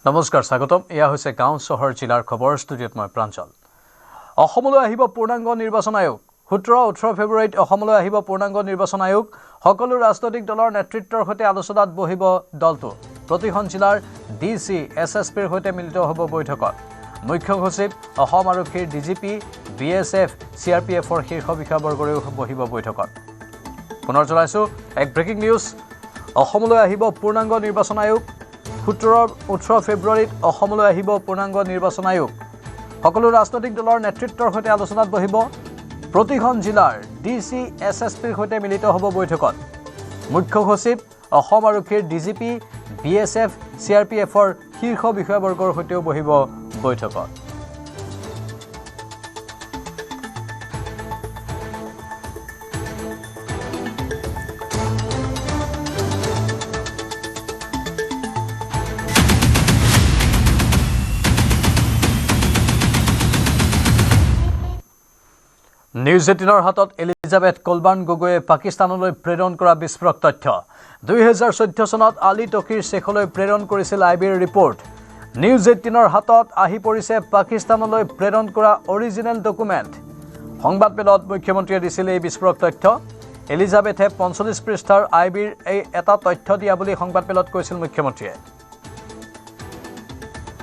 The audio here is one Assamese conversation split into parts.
নমস্কাৰ স্বাগতম এয়া হৈছে গাঁও চহৰ জিলাৰ খবৰ ষ্টুডিঅ'ত মই প্ৰাঞ্জল অসমলৈ আহিব পূৰ্ণাংগ নিৰ্বাচন আয়োগ 17-18 ফেব্ৰুৱাৰীত অসমলৈ আহিব পূৰ্ণাংগ নিৰ্বাচন আয়োগ সকলো ৰাজনৈতিক দলৰ নেতৃত্বৰ সৈতে আলোচনাত বহিব দলটো প্ৰতিখন জিলাৰ ডিসি এছএছপিৰ সৈতে মিলিত হ'ব বৈঠকত মুখ্য সচিব অসম আৰক্ষীৰ ডিজিপি বিএছএফ চিআৰপিএফৰ শীৰ্ষ বিষয়াবৰ্গৰেও বহিব বৈঠকত পুনৰ জনাইছো এক ব্ৰেকিং নিউজ অসমলৈ আহিব পূৰ্ণাংগ নিৰ্বাচন আয়োগ 17-18 ফেব্ৰুৱাৰীত অসমলৈ আহিব পূৰ্ণাংগ নিৰ্বাচন আয়োগ সকলো ৰাজনৈতিক দলৰ নেতৃত্বৰ সৈতে আলোচনাত বহিব প্ৰতিখন জিলাৰ ডিসি এছএছপিৰ সৈতে মিলিত হ'ব বৈঠকত মুখ্য সচিব অসম আৰক্ষীৰ ডিজিপি বিএছএফ চিআৰপিএফৰ শীৰ্ষ বিষয়াবৰ্গৰ সৈতেও বহিব বৈঠকত নিউজ 18ৰ হাতত এলিজাবেথ কলবাৰ্ণ গগৈয়ে পাকিস্তানলৈ প্ৰেৰণ কৰা বিস্ফোৰক তথ্য 2014 চনত আলী টকিৰ শেখলৈ প্ৰেৰণ কৰিছিল আইবিৰ ৰিপৰ্ট নিউজ 18ৰ হাতত আহি পৰিছে পাকিস্তানলৈ প্ৰেৰণ কৰা অৰিজিনেল ডকুমেণ্ট সংবাদমেলত মুখ্যমন্ত্ৰীয়ে দিছিল এই বিস্ফোৰক তথ্য এলিজাবেথে 45 পৃষ্ঠাৰ আইবিৰ এই এটা তথ্য দিয়া বুলি সংবাদমেলত কৈছিল মুখ্যমন্ত্ৰীয়ে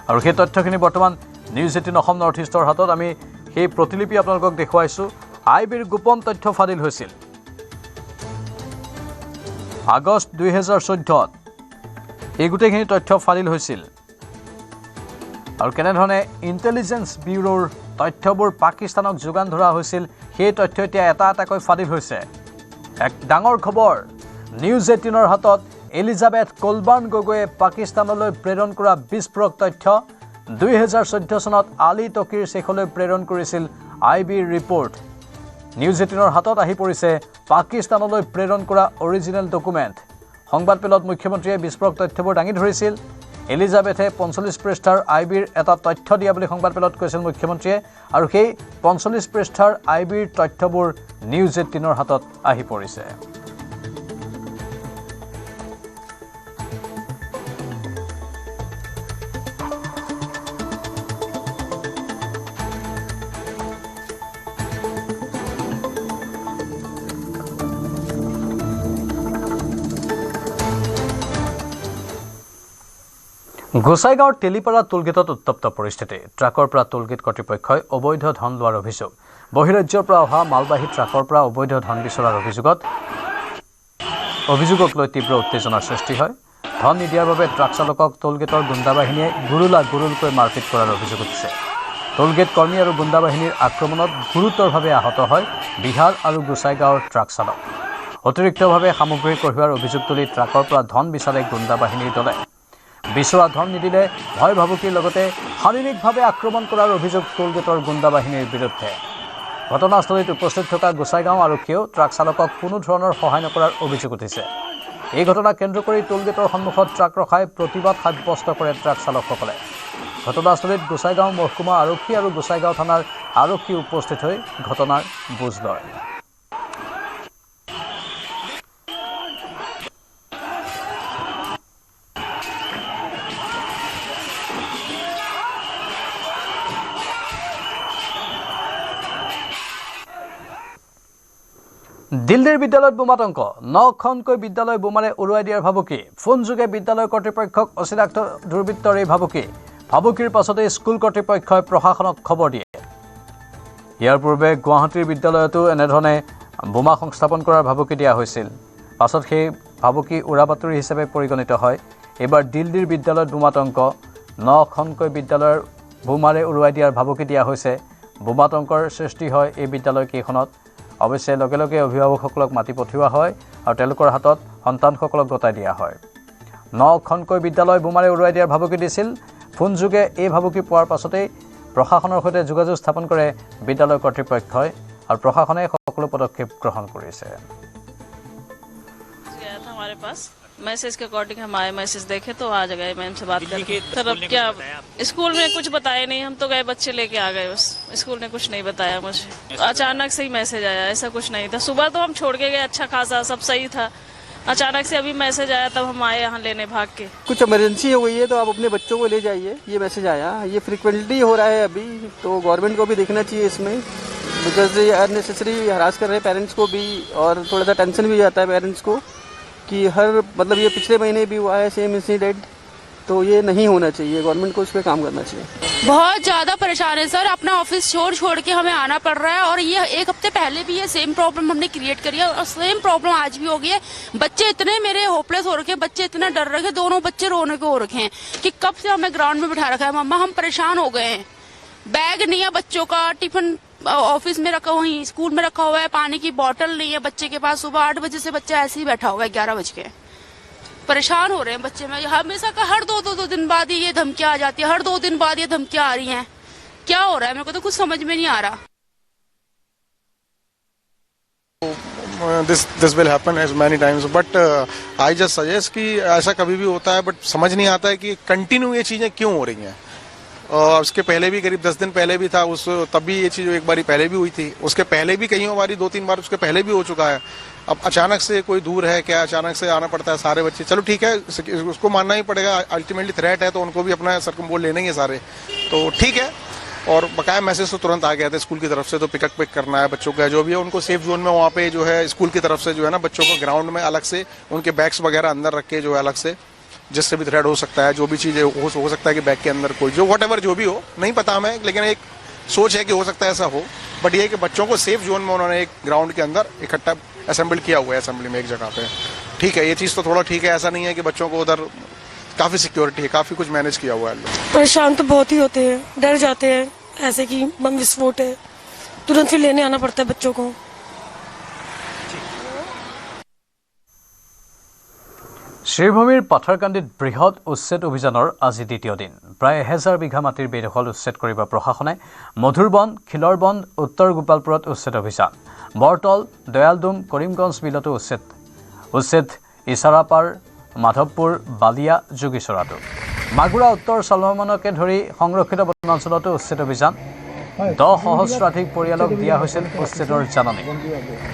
আৰু সেই তথ্যখিনি বৰ্তমান নিউজ 18 অসম নৰ্থ ইষ্টৰ হাতত আমি সেই প্ৰতিলিপি আপোনালোকক দেখুৱাইছো আইবিৰ গোপন তথ্য ফাদিল হৈছিল আগষ্ট 2014ত এই গোটেইখিনি তথ্য ফাদিল হৈছিল আৰু কেনেধৰণে ইন্টেলিজেন্স ব্যুৰোৰ তথ্যবোৰ পাকিস্তানক যোগান ধৰা হৈছিল সেই তথ্য এতিয়া এটা এটাকৈ ফাদিল হৈছে এক ডাঙৰ খবৰ নিউজ 18ৰ হাতত এলিজাবেথ কলবাৰ্ণ গগৈয়ে পাকিস্তানলৈ প্ৰেৰণ কৰা বিস্ফোৰক তথ্য 2014 চনত আলী টকিৰ শেখলৈ প্ৰেৰণ কৰিছিল আইবিৰ ৰিপৰ্ট নিউজ 18ৰ হাতত আহি পৰিছে পাকিস্তানলৈ প্ৰেৰণ কৰা অৰিজিনেল ডকুমেণ্ট সংবাদমেলত মুখ্যমন্ত্ৰীয়ে বিস্ফোৰক তথ্যবোৰ দাঙি ধৰিছিল এলিজাবেথে 45 পৃষ্ঠাৰ আইবিৰ এটা তথ্য দিয়া বুলি সংবাদমেলত কৈছিল মুখ্যমন্ত্ৰীয়ে আৰু সেই 45 পৃষ্ঠাৰ আইবিৰ তথ্যবোৰ নিউজ 18ৰ হাতত আহি পৰিছে গোসাইগাঁৱৰ তেলিপাৰা টোলগেটত উত্তপ্ত পৰিস্থিতি ট্ৰাকৰ পৰা টোলগেট কৰ্তৃপক্ষই অবৈধ ধন লোৱাৰ অভিযোগ বহিৰাজ্যৰ পৰা অহা মালবাহী ট্ৰাকৰ পৰা অবৈধ ধন বিচৰাৰ অভিযোগক লৈ তীব্ৰ উত্তেজনাৰ সৃষ্টি হয় ধন নিদিয়াৰ বাবে ট্ৰাক চালকক টোলগেটৰ গুণ্ডা বাহিনীয়ে গুৰুলকৈ মাৰপিট কৰাৰ অভিযোগ উঠিছে টোলগেট কৰ্মী আৰু গুণ্ডা বাহিনীৰ আক্ৰমণত গুৰুতৰভাৱে আহত হয় বিহাৰ আৰু গোসাইগাঁৱৰ ট্ৰাক চালক অতিৰিক্তভাৱে সামগ্ৰী কঢ়িওৱাৰ অভিযোগ তুলি ট্ৰাকৰ পৰা ধন বিচাৰে গুণ্ডা বাহিনীৰ দলে বিচৰা ধন নিদিলে ভয় ভাবুকিৰ লগতে শাৰীৰিকভাৱে আক্ৰমণ কৰাৰ অভিযোগ টোলগেটৰ গুণ্ডা বাহিনীৰ বিৰুদ্ধে ঘটনাস্থলীত উপস্থিত থকা গোসাইগাঁও আৰক্ষীয়েও ট্ৰাক চালকক কোনো ধৰণৰ সহায় নকৰাৰ অভিযোগ উঠিছে এই ঘটনা কেন্দ্ৰ কৰি টোলগেটৰ সন্মুখত ট্ৰাক ৰখাই প্ৰতিবাদ সাব্যস্ত কৰে ট্ৰাক চালকসকলে ঘটনাস্থলীত গোসাইগাঁও মহকুমা আৰক্ষী আৰু গোসাইগাঁও থানাৰ আৰক্ষী উপস্থিত হৈ ঘটনাৰ বুজ লয় দিল্লীৰ বিদ্যালয়ত বোমাতংক 9খনকৈ বিদ্যালয় বোমাৰে উৰুৱাই দিয়াৰ ভাবুকি ফোনযোগে বিদ্যালয় কৰ্তৃপক্ষক অচিনাক্ত দুৰ্বৃত্তৰ এই ভাবুকিৰ পাছতে স্কুল কৰ্তৃপক্ষই প্ৰশাসনক খবৰ দিয়ে ইয়াৰ পূৰ্বে গুৱাহাটীৰ বিদ্যালয়তো এনেধৰণে বোমা সংস্থাপন কৰাৰ ভাবুকি দিয়া হৈছিল পাছত সেই ভাবুকি উৰাবাতৰি হিচাপে পৰিগণিত হয় এবাৰ দিল্লীৰ বিদ্যালয়ত বোমাতংক 9খনকৈ বিদ্যালয়ৰ বোমাৰে উৰুৱাই দিয়াৰ ভাবুকি দিয়া হৈছে বোমাতংকৰ সৃষ্টি হয় এই বিদ্যালয় কেইখনত অৱশ্যে লগে লগে অভিভাৱকসকলক মাতি পঠিওৱা হয় আৰু তেওঁলোকৰ হাতত সন্তানসকলক গতাই দিয়া হয় 9খনকৈ বিদ্যালয় বোমাৰে উৰুৱাই দিয়াৰ ভাবুকি দিছিল ফোনযোগে এই ভাবুকি পোৱাৰ পাছতেই প্ৰশাসনৰ সৈতে যোগাযোগ স্থাপন কৰে বিদ্যালয় কৰ্তৃপক্ষই আৰু প্ৰশাসনে সকলো পদক্ষেপ গ্ৰহণ কৰিছে मैसेज के अकॉर्डिंग हम आए मैसेज देखे तो आ गए मैम से बात करके सर अब क्या स्कूल में कुछ बताया नहीं हम तो गए बच्चे लेके आ गए बस स्कूल ने कुछ नहीं बताया मुझे अचानक से ही मैसेज आया ऐसा कुछ नहीं था सुबह तो हम छोड़ के गए अच्छा खासा सब सही था अचानक से अभी मैसेज आया तब हम आए यहाँ लेने भाग के। कुछ इमरजेंसी हो गई है तो आप अपने बच्चों को ले जाइए, ये मैसेज आया। ये फ्रिक्वेंटली हो रहा है अभी, तो गवर्नमेंट को भी देखना चाहिए इसमें, बिकॉज ये अननेसेसरी हरास कर रहे हैं पेरेंट्स को भी, और थोड़ा सा टेंशन भी आता है पेरेंट्स को कि हर मतलब ये पिछले महीने भी हुआ है सेम इंसिडेंट, तो ये नहीं होना चाहिए। गवर्नमेंट को इस पर काम करना चाहिए। बहुत ज़्यादा परेशान है सर, अपना ऑफिस छोड़ के हमें आना पड़ रहा है, और ये एक हफ्ते पहले भी ये सेम प्रॉब्लम हमने क्रिएट करी है और सेम प्रॉब्लम आज भी हो गई है। बच्चे इतने मेरे होपलेस हो रखे हैं, बच्चे इतने डर रखे, दोनों बच्चे रोने के हो रखे हैं कि कब से हमें ग्राउंड में बिठा रखा है मम्मा, हम परेशान हो गए हैं। बैग नहीं है बच्चों का, टिफिन ऑफिस में रखा, वहीं स्कूल में रखा हुआ है, पानी की बोतल नहीं है बच्चे के पास। सुबह 8 बजे से बच्चा ऐसे ही बैठा हुआ है 11 बज के। परेशान हो रहे हैं बच्चे में, हमेशा का हर दो दिन बाद ये धमकियां आ जाती है, हर 2 दिन बाद ये धमकियां आ रही हैं। क्या हो रहा है मेरे को तो कुछ समझ में नहीं आ रहा। This will happen as many times, but I just suggest कि ऐसा कभी भी होता है, बट समझ नहीं आता है कि कंटिन्यू ये चीजें क्यों हो रही हैं। उसके पहले भी करीब 10 दिन पहले भी था, तब भी ये चीज एक बारी पहले भी हुई थी, उसके पहले भी कई बारी 2-3 बार उसके पहले भी हो चुका है। अब अचानक से कोई दूर है क्या, अचानक से आना पड़ता है सारे बच्चे, चलो ठीक है उसको मानना ही पड़ेगा, अल्टीमेटली थ्रेट है तो उनको भी अपना सरकमबोल लेने ही सारे, तो ठीक है। और बकाया मैसेज तो तुरंत आ गया था स्कूल की तरफ से, तो पिक करना है बच्चों का जो भी है, उनको सेफ जोन में वहाँ पे जो है स्कूल की तरफ से जो है ना बच्चों को ग्राउंड में अलग से उनके बैग्स वगैरह अंदर रख के जो है अलग से, जिससे भी थ्रेड हो सकता है, जो भी चीज़ें हो सकता है कि बैग के अंदर कोई जो व्हाटएवर जो भी हो, नहीं पता हमें, लेकिन एक सोच है कि हो सकता है ऐसा हो। बट ये कि बच्चों को सेफ जोन में उन्होंने एक ग्राउंड के अंदर इकट्ठा असेंबल किया हुआ है, असेंबली में एक जगह पे, ठीक है। ये चीज़ तो थोड़ा ठीक है, ऐसा नहीं है कि बच्चों को उधर काफ़ी सिक्योरिटी है, काफ़ी कुछ मैनेज किया हुआ है। परेशान तो बहुत ही होते हैं, डर जाते हैं ऐसे कि बम विस्फोट है, तुरंत फिर लेने आना पड़ता है बच्चों को। শ্ৰীভূমিৰ পাথাৰকান্দিত বৃহৎ উচ্ছেদ অভিযানৰ আজি দ্বিতীয় দিন। প্ৰায় 1000 বিঘা মাটিৰ বেদখল উচ্ছেদ কৰিব প্ৰশাসনে। মধুৰবন, খিলৰবন, উত্তৰ গোপালপুৰত উচ্ছেদ অভিযান। বৰতল, দয়ালডুম, কৰিমগঞ্জ বিলতো উচ্ছেদ ইছাৰাপাৰ, মাধৱপুৰ, বালিয়া, যোগীচৰাটো। মাগুৰা উত্তৰ চলমানকে ধৰি সংৰক্ষিত বনাঞ্চলতো উচ্ছেদ অভিযান। 10 সহস্ৰাধিক পৰিয়ালক দিয়া হৈছিল উচ্ছেদৰ জাননী।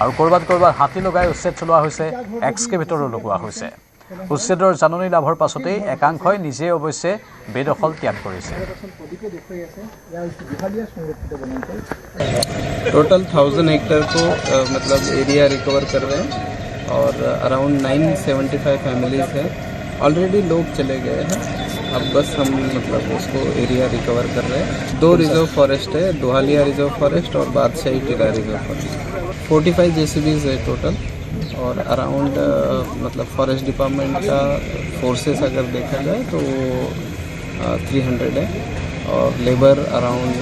আৰু ক'ৰবাত হাতী লগাই উচ্ছেদ চলোৱা হৈছে, এক্সকেভেটৰো লগোৱা হৈছে। উচ্ছেদৰ জাননী লাভৰ পাছতেই একাংশই নিজে অৱশ্যে বেদখল ত্যাগ কৰিছে। टोटल 1000 हेक्टेयर को मतलब एरिया रिकवर कर रहे हैं, और अराउंड 975 फैमिलीज है। ऑलरेडी लोग चले गए हैं, अब बस हम मतलब उसको एरिया रिकवर कर रहे हैं। 2 रिजर्व फॉरेस्ट है, दोहालिया रिजर्व फॉरेस्ट और बादशाही टीला रिजर्व फॉरेस्ट। 45 JCBs है टोटल, और अराउंड मतलब फॉरेस्ट डिपार्टमेंट का फोर्सेस अगर देखा जाए तो 300 है, और लेबर अराउंड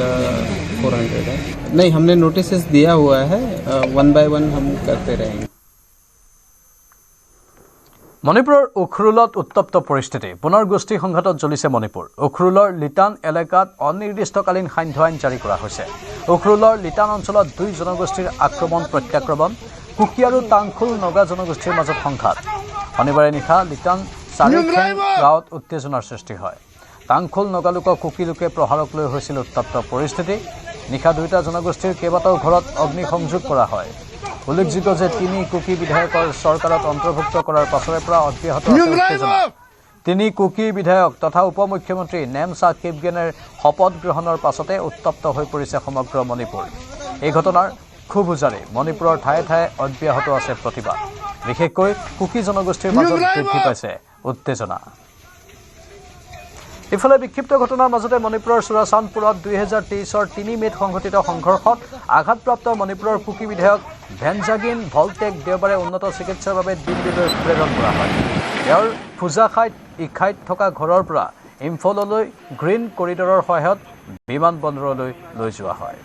400 है। नहीं, हमने नोटिस दिया हुआ है, 1 by 1 हम करते रहेंगे। মণিপুৰৰ উখৰুলত উত্তপ্ত পৰিস্থিতি। পুনৰ গোষ্ঠী সংঘাতত জ্বলিছে মণিপুৰ। উখৰুলৰ লিটান এলেকাত অনিৰ্দিষ্টকালীন সান্ধ্য আইন জাৰি কৰা হৈছে। উখৰুলৰ লিটান অঞ্চলত 2 জনগোষ্ঠীৰ আক্ৰমণ প্ৰত্যাক্ৰমণ। কুকি আৰু টাংখুল নগা জনগোষ্ঠীৰ মাজত সংঘাত। শনিবাৰে নিশা লিটান চাৰিখেং গাঁৱত উত্তেজনাৰ সৃষ্টি হয়। টাংখুল নগালোকক কুকি লোকে প্ৰহাৰক লৈ হৈছিল উত্তপ্ত পৰিস্থিতি। নিশা 2টা জনগোষ্ঠীৰ কেইবাটাও ঘৰত অগ্নিসংযোগ কৰা হয়। উল্লেখযোগ্য যে 3 কুকি বিধায়কৰ চৰকাৰত অন্তৰ্ভুক্ত কৰাৰ পাছৰে পৰা অব্যাহত আছে উত্তেজনা। 3 কুকি বিধায়ক তথা উপ মুখ্যমন্ত্ৰী নেমচা কিপগেনৰ শপত গ্ৰহণৰ পাছতে উত্তপ্ত হৈ পৰিছে সমগ্ৰ মণিপুৰ। এই ঘটনাৰ ক্ষোভ উজাৰি মণিপুৰৰ ঠায়ে ঠায়ে অব্যাহত আছে প্ৰতিবাদ। বিশেষকৈ কুকি জনগোষ্ঠীৰ মাজত বৃদ্ধি পাইছে উত্তেজনা। ইফালে বিক্ষিপ্ত ঘটনাৰ মাজতে মণিপুৰৰ চুৰাচান্দপুৰত 2023 3 মে'ত সংঘটিত সংঘৰ্ষত আঘাতপ্ৰাপ্ত মণিপুৰৰ কুকি বিধায়ক ভেনজাগিন ভল্টেক দেওবাৰে উন্নত চিকিৎসাৰ বাবে দিল্লীলৈ প্ৰেৰণ কৰা হয়। তেওঁৰ ফুজাখাইত ইখাইত থকা ঘৰৰ পৰা ইম্ফললৈ গ্ৰীণ কৰিডৰৰ সহায়ত বিমান বন্দৰলৈ লৈ যোৱা হয়।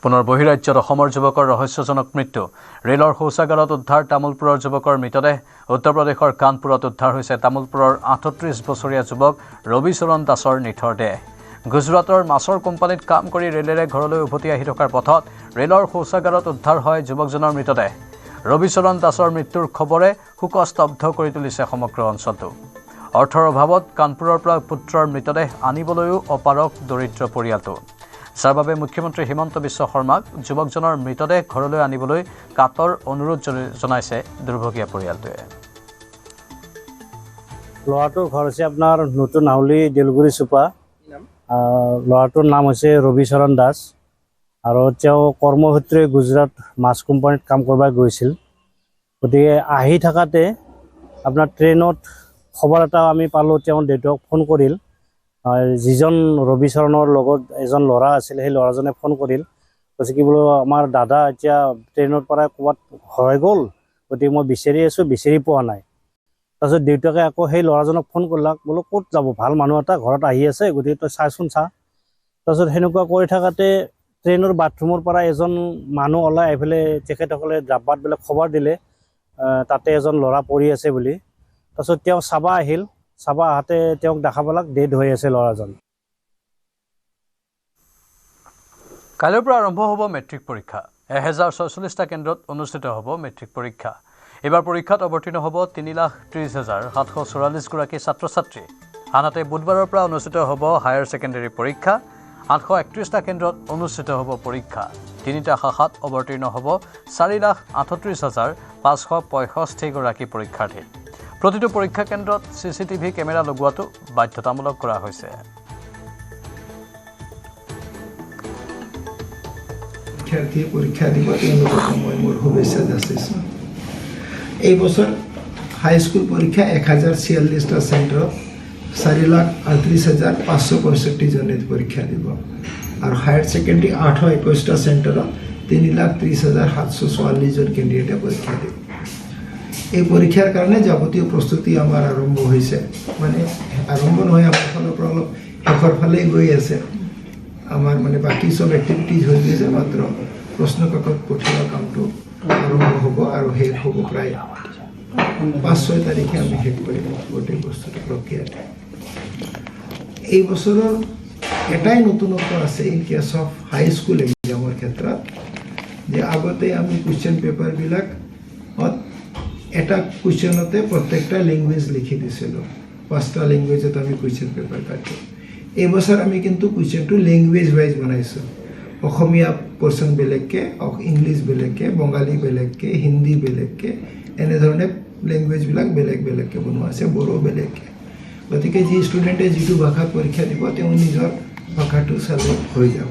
পুনৰ বহিৰাজ্যত অসমৰ যুৱকৰ ৰহস্যজনক মৃত্যু। ৰেলৰ শৌচাগাৰত উদ্ধাৰ তামোলপুৰৰ যুৱকৰ মৃতদেহ। উত্তৰ প্ৰদেশৰ কানপুৰত উদ্ধাৰ হৈছে তামোলপুৰৰ 38 বছৰীয়া যুৱক ৰবিচৰণ দাসৰ নিথৰ দেহ। গুজৰাটৰ মাছৰ কোম্পানীত কাম কৰি ৰেলেৰে ঘৰলৈ উভতি আহি থকাৰ পথত ৰেলৰ শৌচাগাৰত উদ্ধাৰ হয় যুৱকজনৰ মৃতদেহ। ৰবিচৰণ দাসৰ মৃত্যুৰ খবৰে শোকস্তব্ধ কৰি তুলিছে সমগ্ৰ অঞ্চলটো। অৰ্থৰ অভাৱত কানপুৰৰ পৰা পুত্ৰৰ মৃতদেহ আনিবলৈও অপাৰক দৰিদ্ৰ পৰিয়ালটো, যাৰ বাবে মুখ্যমন্ত্ৰী হিমন্ত বিশ্ব শৰ্মাক যুৱকজনৰ মৃতদেহ ঘৰলৈ আনিবলৈ কাতৰ অনুৰোধ জনাইছে দুৰ্ভগীয়া পৰিয়ালটোৱে। ল'ৰাটোৰ ঘৰ হৈছে আপোনাৰ নতুন হাউলি দেলগুৰি চুপা। ল'ৰাটোৰ নাম হৈছে ৰবিচৰণ দাস আৰু তেওঁ কৰ্মসূত্ৰে গুজৰাট মাছ কোম্পানীত কাম কৰিব গৈছিল। গতিকে আহি থাকাতে আপোনাৰ ট্ৰেইনত খবৰ এটা আমি পালোঁ, তেওঁৰ দেউতাক ফোন কৰিল। যিজন ৰবিচৰণৰ লগত এজন ল'ৰা আছিল, সেই ল'ৰাজনে ফোন কৰিল, কৈছে কি বোলো আমাৰ দাদা এতিয়া ট্ৰেইনৰ পৰা ক'ৰবাত হৈ গ'ল, গতিকে মই বিচাৰি আছোঁ, বিচাৰি পোৱা নাই। তাৰপিছত দেউতাকে আকৌ সেই ল'ৰাজনক ফোন কৰিলাক, বোলো ক'ত যাব, ভাল মানুহ এটা ঘৰত আহি আছে, গতিকে তই চাচোন চা। তাৰপিছত সেনেকুৱা কৰি থাকোঁতে ট্ৰেইনৰ বাথৰুমৰ পৰা এজন মানুহ ওলাই আহি পেলাই তেখেতসকলে ডাব্বাত বোলে খবৰ দিলে তাতে এজন ল'ৰা পৰি আছে বুলি। তাৰপিছত তেওঁ চাব আহিল, চাব আহোঁতে তেওঁক দেখা পালাক ডেড হৈ আছে ল'ৰাজন। কাইলৈৰ পৰা আৰম্ভ হ'ব মেট্ৰিক পৰীক্ষা। 1046টা কেন্দ্ৰত অনুষ্ঠিত হ'ব মেট্ৰিক পৰীক্ষা। এইবাৰ পৰীক্ষাত অৱতীৰ্ণ হ'ব 3,30,744 গৰাকী ছাত্ৰ ছাত্ৰী। আনহাতে বুধবাৰৰ পৰা অনুষ্ঠিত হ'ব হায়াৰ ছেকেণ্ডেৰী পৰীক্ষা। 831টা কেন্দ্ৰত অনুষ্ঠিত হ'ব পৰীক্ষা। 3টা শাখাত অৱতীৰ্ণ হ'ব 4,38,565 গৰাকী পৰীক্ষাৰ্থী। প্ৰতিটো পৰীক্ষা কেন্দ্ৰত CCTV কেমেৰা লগোৱাটো বাধ্যতামূলক কৰা হৈছে। শিক্ষাৰ্থীয়ে পৰীক্ষা দিব, তেওঁলোকক মই মোৰ শুভেচ্ছা যাচিছোঁ। এই বছৰ হাইস্কুল পৰীক্ষা 1046টা চেণ্টাৰত 4,38,565 জনে পৰীক্ষা দিব আৰু হায়াৰ ছেকেণ্ডেৰী 821টা চেণ্টাৰত 3,30,744 জন কেণ্ডিডেটে পৰীক্ষা দিব। এই পৰীক্ষাৰ কাৰণে যাৱতীয় প্ৰস্তুতি আমাৰ আৰম্ভ হৈছে, মানে আৰম্ভ নহয়, আমাৰ ফালৰ পৰা অলপ শেষৰ ফালেই গৈ আছে। আমাৰ মানে বাকী চব এক্টিভিটিজ হৈ গৈছে, মাত্ৰ প্ৰশ্ন কাকত পঠিওৱা কামটো আৰম্ভ হ'ব আৰু শেষ হ'ব প্ৰায় 5-6 তাৰিখে আমি শেষ কৰিম গোটেই বস্তুটো প্ৰক্ৰিয়াটো। এই বছৰৰ এটাই নতুনত্ব আছে ইন কেছ অফ হাইস্কুল এক্সামৰ ক্ষেত্ৰত, যে আগতে আমি কুৱেশ্যন পেপাৰবিলাক এটা কুৱেশ্যনতে প্ৰত্যেকটা লেংগুৱেজ লিখি দিছিলোঁ, 5টা লেংগুৱেজত আমি কুৱেশ্যন পেপাৰ কাটোঁ। এইবছৰ আমি কিন্তু কুৱেশ্যনটো লেংগুৱেজ ৱাইজ বনাইছোঁ। অসমীয়া পৰ্চন বেলেগকৈ, ইংলিছ বেলেগকৈ, বঙালী বেলেগকৈ, হিন্দী বেলেগকৈ, এনেধৰণে লেংগুৱেজবিলাক বেলেগ বেলেগকৈ বনোৱা আছে, বড়ো বেলেগকৈ। গতিকে যি ষ্টুডেণ্টে যিটো ভাষাত পৰীক্ষা দিব, তেওঁ নিজৰ ভাষাটো চালে হৈ যাব।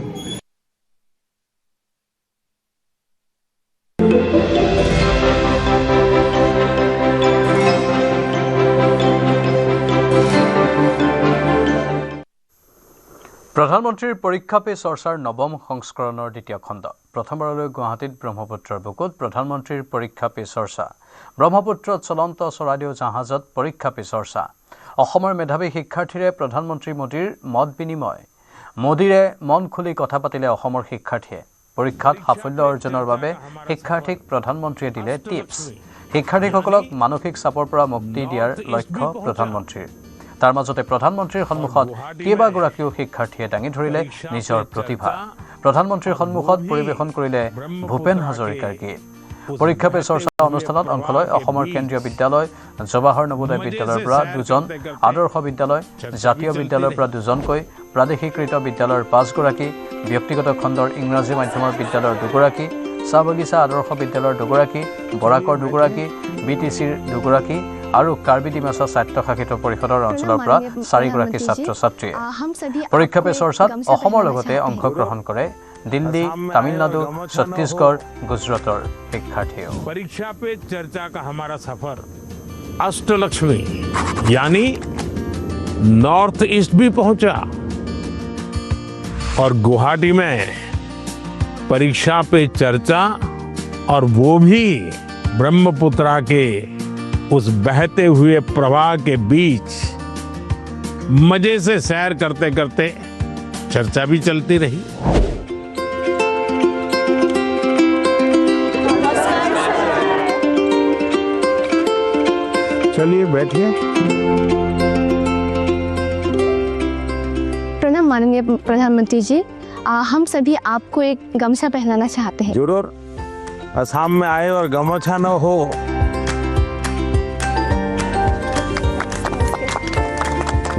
প্ৰধানমন্ত্ৰীৰ পৰীক্ষা পে চৰ্চাৰ 9ম সংস্কৰণৰ 2য় খণ্ড। প্ৰথমবাৰলৈ গুৱাহাটীত ব্ৰহ্মপুত্ৰৰ বুকুত প্ৰধানমন্ত্ৰীৰ পৰীক্ষা পে চৰ্চা। ব্ৰহ্মপুত্ৰত চলন্ত চৰাইদেউ জাহাজত পৰীক্ষা পে চৰ্চা। অসমৰ মেধাৱী শিক্ষাৰ্থীৰে প্ৰধানমন্ত্ৰী মোদীৰ মত বিনিময়। মোদীৰে মন খুলি কথা পাতিলে অসমৰ শিক্ষাৰ্থীয়ে। পৰীক্ষাত সাফল্য অৰ্জনৰ বাবে শিক্ষাৰ্থীক প্ৰধানমন্ত্ৰীয়ে দিলে টিপছ। শিক্ষাৰ্থীসকলক মানসিক চাপৰ পৰা মুক্তি দিয়াৰ লক্ষ্য প্ৰধানমন্ত্ৰীৰ। তাৰ মাজতে প্ৰধানমন্ত্ৰীৰ সন্মুখত কেইবাগৰাকীও শিক্ষাৰ্থীয়ে দাঙি ধৰিলে নিজৰ প্ৰতিভা। প্ৰধানমন্ত্ৰীৰ সন্মুখত পৰিৱেশন কৰিলে ভূপেন হাজৰিকাৰ গীত। পৰীক্ষা পে চৰ্চা অনুষ্ঠানত অংশ লয় অসমৰ কেন্দ্ৰীয় বিদ্যালয়, জৱাহৰ নবোদয় বিদ্যালয়ৰ পৰা 2জন, আদৰ্শ বিদ্যালয়, জাতীয় বিদ্যালয়ৰ পৰা 2জনকৈ, প্ৰাদেশিকৃত বিদ্যালয়ৰ 5 গৰাকী, ব্যক্তিগত খণ্ডৰ ইংৰাজী মাধ্যমৰ বিদ্যালয়ৰ 2 গৰাকী, চাহ বাগিচা আদৰ্শ বিদ্যালয়ৰ 2 গৰাকী, বৰাকৰ 2 গৰাকী, BTCৰ 2 গৰাকী আৰু কাৰ্বি ডিমাছা স্বায়ত্তশাসিত পৰিষদৰ অঞ্চলৰ পৰা 4 গৰাকী ছাত্ৰ ছাত্ৰীয়ে। পৰীক্ষা পে চৰ্চাত অসমৰ লগতে অংশগ্ৰহণ কৰে দিল্লী, তামিলনাডু, ছত্তীশগড়, গুজৰাটৰ শিক্ষাৰ্থীও। परीक्षा पे चर्चा का हमारा सफर अष्टलक्ष्मी यानी नॉर्थ ईस्ट भी पहुंचा और गुवाहाटी में परीक्षा पे चर्चा, और वो भी ब्रह्मपुत्रा के उस बहते हुए प्रवाह के बीच मजे से सैर करते करते चर्चा भी चलती रही। चलिए बैठिए। प्रणाम माननीय प्रधानमंत्री जी, हम सभी आपको एक गमछा पहनाना चाहते हैं। जरूर। असम में आए और गमछा न हो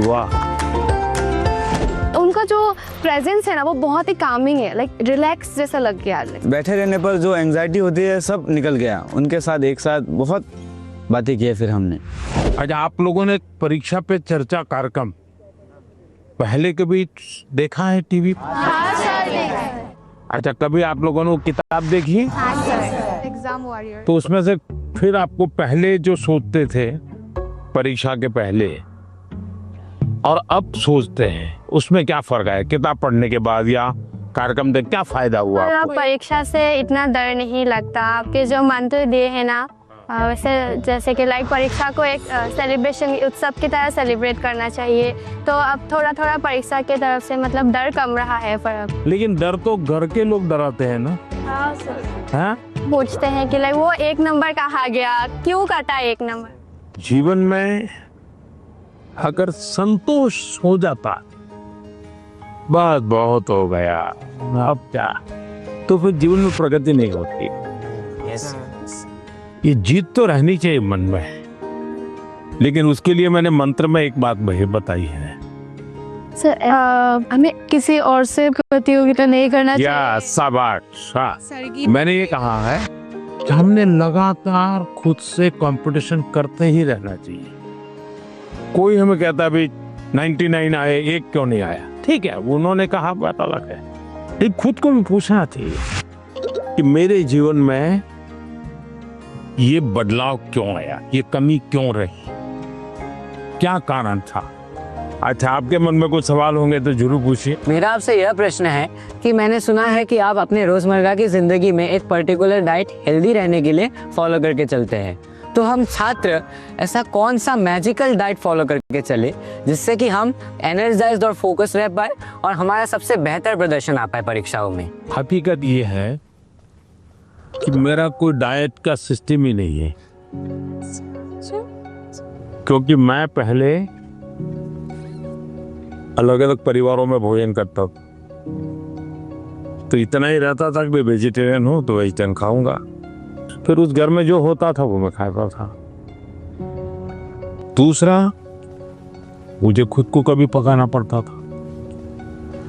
वाह। उनका जो प्रेजेंस है ना वो बहुत ही कामिंग है, लाइक रिलैक्स जैसा लग गया। बैठे रहने पर जो एंजाइटी होती है सब निकल गया। उनके साथ एक साथ बहुत बातें की फिर हमने। अच्छा, आप लोगों ने परीक्षा पे चर्चा कार्यक्रम पहले कभी देखा है टीवी पर? हाँ सर, देखा है। अच्छा, कभी आप लोगों ने वो किताब देखी? हाँ सर, एग्जाम वॉरियर। तो उसमें से फिर आपको पहले जो सोचते थे परीक्षा के पहले और अब सोचते हैं, उसमें क्या फर्क है? किताब पढ़ने के बाद या कार्यक्रम देख क्या फायदा हुआ आपको? परीक्षा से इतना डर नहीं लगता। आपके जो मंत्र दिए है ना, वैसे जैसे कि लाइक परीक्षा को एक सेलिब्रेशन उत्सव की तरह सेलिब्रेट करना चाहिए, तो अब थोड़ा थोड़ा परीक्षा की तरफ से मतलब डर कम रहा है। पर अब लेकिन डर तो घर के लोग डराते हैं ना। हाँ सर, हाँ? पूछते हैं कि लाइक वो 1 नंबर कहाँ गया, क्यों कटा 1 नंबर। जीवन में अगर संतोष हो जाता बस बहुत हो गया, अब क्या, तो फिर जीवन में प्रगति नहीं होती। ये जीत तो रहनी चाहिए मन में, लेकिन उसके लिए मैंने मंत्र में एक बात बताई है सर, हमें किसी और से प्रतियोगिता नहीं करना चाहिए। या शाबाश। मैंने ये कहा है कि हमने लगातार खुद से कंपटीशन करते ही रहना चाहिए। कोई हमें कहता भी 99 आए, 1 क्यों नहीं आया? ठीक है, उन्होंने कहा, बात अलग है। लेकिन खुद को भी पूछना चाहिए कि मेरे जीवन में ये बदलाव क्यों आया, ये कमी क्यों रही, क्या कारण था? अच्छा, आपके मन में कुछ सवाल होंगे तो जरूर पूछिए। मेरा आपसे यह प्रश्न है कि मैंने सुना है कि आप अपने रोजमर्रा की जिंदगी में एक पर्टिकुलर डाइट हेल्दी रहने के लिए फॉलो करके चलते हैं, तो हम छात्र ऐसा कौन सा मैजिकल डाइट फॉलो करके चले जिससे कि हम एनर्जाइज्ड और फोकस रह पाए और हमारा सबसे बेहतर प्रदर्शन आ पाए परीक्षाओं में? हकीकत ये है कि मेरा कोई डाइट का सिस्टम ही नहीं है, क्योंकि मैं पहले अलग अलग परिवारों में भोजन करता था, तो इतना ही रहता था कि मैं वेजिटेरियन हूँ तो वेजिटेरियन खाऊंगा, फिर उस घर में जो होता था वो मैं खाता था। दूसरा, मुझे खुद को कभी पकाना पड़ता था,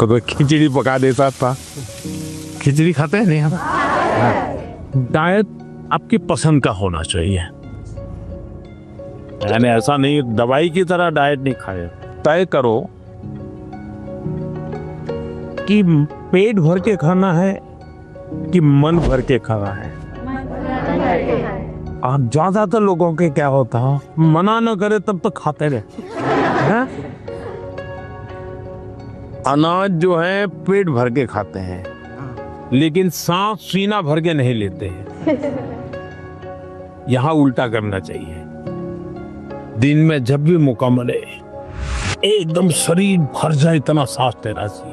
कभी खिचड़ी पका देता था। खिचड़ी खाते हैं नहीं हम। डाइट आपकी पसंद का होना चाहिए, यानी ऐसा नहीं दवाई की तरह डाइट नहीं खाए। तय करो कि पेट भर के खाना है कि मन भर के खाना है। आप ज्यादातर लोगों के क्या होता है, मना न करे तब तक खाते रहे। अनाज जो है पेट भर के खाते हैं, लेकिन सांस सीना भर के नहीं लेते हैं। यहां उल्टा करना चाहिए। दिन में जब भी मौका मिले एकदम शरीर भर जाए इतना सांस लेना चाहिए।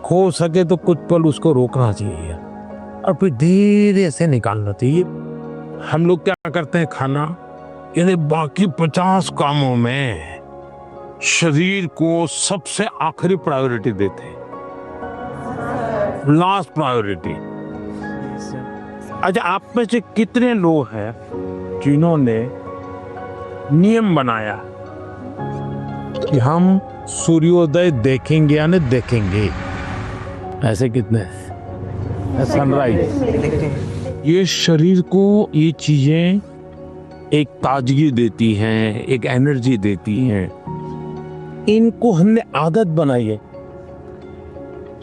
हो सके तो कुछ पल उसको रोकना चाहिए और फिर धीरे से निकालना चाहिए। हम लोग क्या करते हैं, खाना यानी बाकी 50 कामों में शरीर को सबसे आखिरी प्रायोरिटी देते हैं, लास्ट प्रायोरिटी। अच्छा, आप में से कितने लोग हैं जिन्होंने नियम बनाया कि हम सूर्योदय देखेंगे या नहीं देखेंगे? ऐसे कितने? सनराइज। ये शरीर को ये चीजें एक ताजगी देती हैं, एक एनर्जी देती हैं। इनको हमने आदत बनाई है,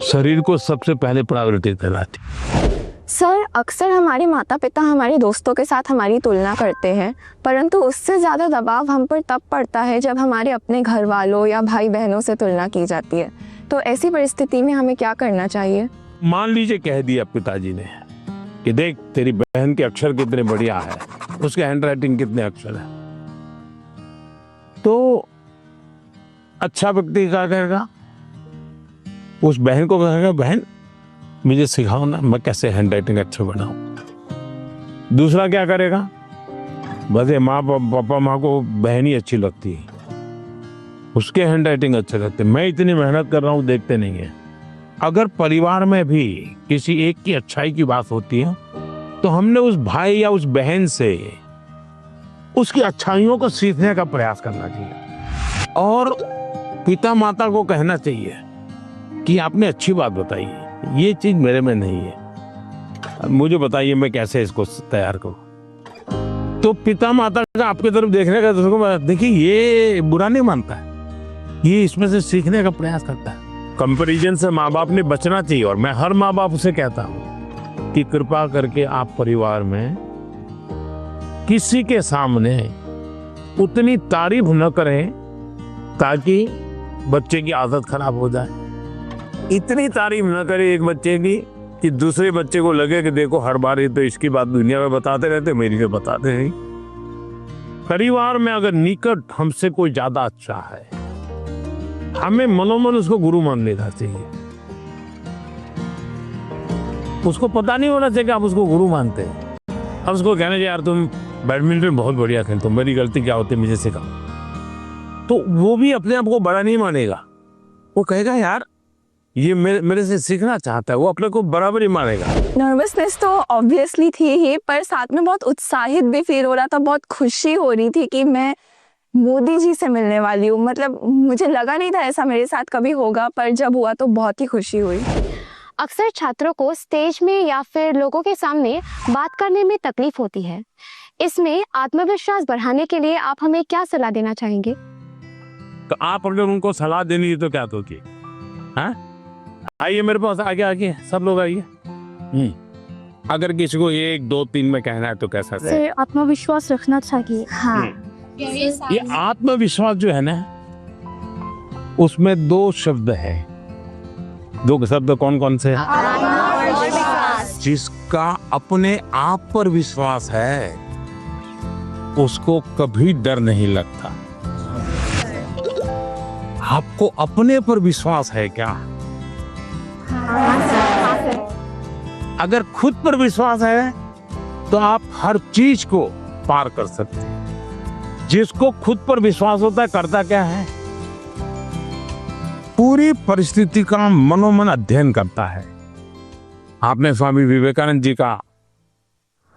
शरीर को सबसे पहले प्रायोरिटी देना चाहिए। सर, अक्सर हमारे माता पिता हमारे दोस्तों के साथ हमारी तुलना करते हैं, परंतु उससे ज़्यादा दबाव हम पर तब पड़ता है जब हमारे अपने घर वालों या भाई बहनों से तुलना की जाती है। तो ऐसी परिस्थिति में हमें क्या करना चाहिए? मान लीजिए कह दिया पिताजी ने कि देख तेरी बहन के अक्षर कितने बढ़िया है, उसके हैंडराइटिंग कितने अक्षर है, तो अच्छा व्यक्ति क्या करेगा? उस बहन को कहेगा, बहन मुझे सिखाओ ना, मैं कैसे हैंडराइटिंग अच्छा बनाऊं। दूसरा क्या करेगा? बस माँ पापा माँ को बहन ही अच्छी लगती है, उसके हैंडराइटिंग अच्छे लगते, मैं इतनी मेहनत कर रहा हूँ देखते नहीं है। अगर परिवार में भी किसी एक की अच्छाई की बात होती है तो हमने उस भाई या उस बहन से उसकी अच्छाइयों को सीखने का प्रयास करना चाहिए। और पिता माता को कहना चाहिए कि आपने अच्छी बात बताई है, ये चीज मेरे में नहीं है, मुझे बताइए मैं कैसे इसको तैयार करूं। तो पिता माता का आपकी तरफ देखने का तो देखिए ये बुरा नहीं मानता है, ये इसमें से सीखने का प्रयास करता है। कंपैरिजन से माँ बाप ने बचना चाहिए और मैं हर माँ बाप से कहता हूँ कि कृपा करके आप परिवार में किसी के सामने उतनी तारीफ न करें ताकि बच्चे की आदत खराब हो जाए। इतनी तारीफ न करें एक बच्चे की कि दूसरे बच्चे को लगे कि देखो हर बार ये तो इसकी बात दुनिया में बताते रहते, मेरी तो बताते नहीं। परिवार में अगर निकट हमसे कोई ज्यादा अच्छा है, हमें मनोमन उसको गुरु मान लेना चाहिए। उसको पता नहीं होना चाहिए कि आप उसको गुरु मानते हैं। अब उसको कहना चाहिए यार तुम बैडमिंटन बहुत बढ़िया खेलते हो, मेरी गलती क्या होती है मुझे सिखाओ, तो वो भी अपने आप को बड़ा नहीं मानेगा। वो कहेगा यार ये मेरे से सीखना चाहता है, वो अपने को बराबर ही मानेगा। नर्वसनेस तो ऑब्वियसली थी ही, पर साथ में बहुत उत्साहित भी फील हो रहा था, बहुत खुशी हो रही थी कि मैं मोदी जी से मिलने वाली हूँ। मतलब मुझे लगा नहीं था ऐसा मेरे साथ कभी होगा, पर जब हुआ तो बहुत ही खुशी हुई। अक्सर छात्रों को स्टेज में या फिर लोगों के सामने बात करने में तकलीफ होती है। इसमें आत्मविश्वास बढ़ाने के लिए आप हमें क्या सलाह देना चाहेंगे? तो आप अगर उनको सलाह देनी है तो क्या दोगे? हाँ, आइए मेरे पास, आगे आगे सब लोग आइए। अगर किसी को 1 2 3 में कहना है तो कैसा? सर, आत्मविश्वास रखना चाहिए। हाँ, ये आत्मविश्वास जो है ना, उसमें 2 शब्द है। 2 शब्द कौन कौन से? जिसका अपने आप पर विश्वास है उसको कभी डर नहीं लगता। आपको अपने पर विश्वास है क्या? अगर खुद पर विश्वास है तो आप हर चीज को पार कर सकते हैं। जिसको खुद पर विश्वास होता है करता क्या है? पूरी परिस्थिति का मनोमन अध्ययन करता है। आपने स्वामी विवेकानंद जी का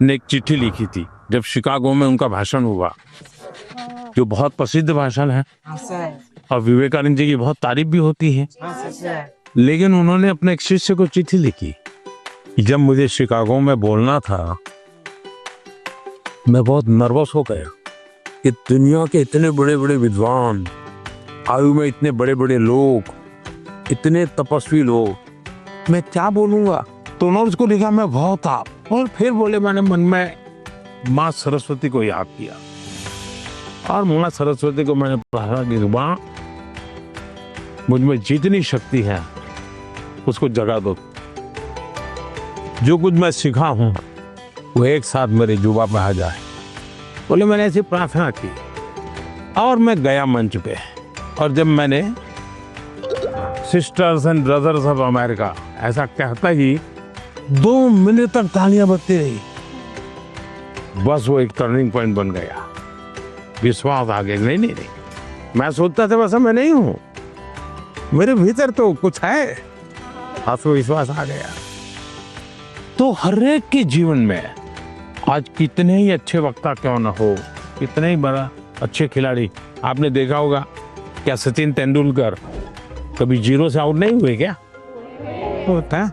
ने एक चिट्ठी लिखी थी जब शिकागो में उनका भाषण हुआ, जो बहुत प्रसिद्ध भाषण है और विवेकानंद जी की बहुत तारीफ भी होती है। लेकिन उन्होंने अपने एक शिष्य को चिट्ठी लिखी, जब मुझे शिकागो में बोलना था मैं बहुत नर्वस हो गया कि दुनिया के इतने बड़े बड़े विद्वान, आयु में इतने बड़े बड़े लोग, इतने तपस्वी लोग, मैं क्या बोलूंगा। तो उन्होंने उसको लिखा मैं बहुत आप, और फिर बोले मैंने मन में माँ सरस्वती को याद किया और माँ सरस्वती को मैंने कहा कि माँ मुझ में जितनी शक्ति है उसको जगा दो, जो कुछ मैं सीखा हूं वो एक साथ मेरे जुबा पे आ जाए। बोले मैंने ऐसी प्रार्थना की और मैं गया मंच पे, और जब मैंने sisters and brothers of America ऐसा कहता ही 2 मिनट तक तालियां बजती रही। बस वो एक टर्निंग पॉइंट बन गया, विश्वास आ गया। नहीं, मैं सोचता था बस मैं नहीं हूं, मेरे भीतर तो कुछ है, आत्मविश्वास आ गया। तो हर एक के जीवन में आज कितने ही अच्छे वक्ता क्यों ना हो, कितने ही बड़ा अच्छे खिलाड़ी, आपने देखा होगा क्या सचिन तेंदुलकर कभी 0 से आउट नहीं हुए क्या? होता है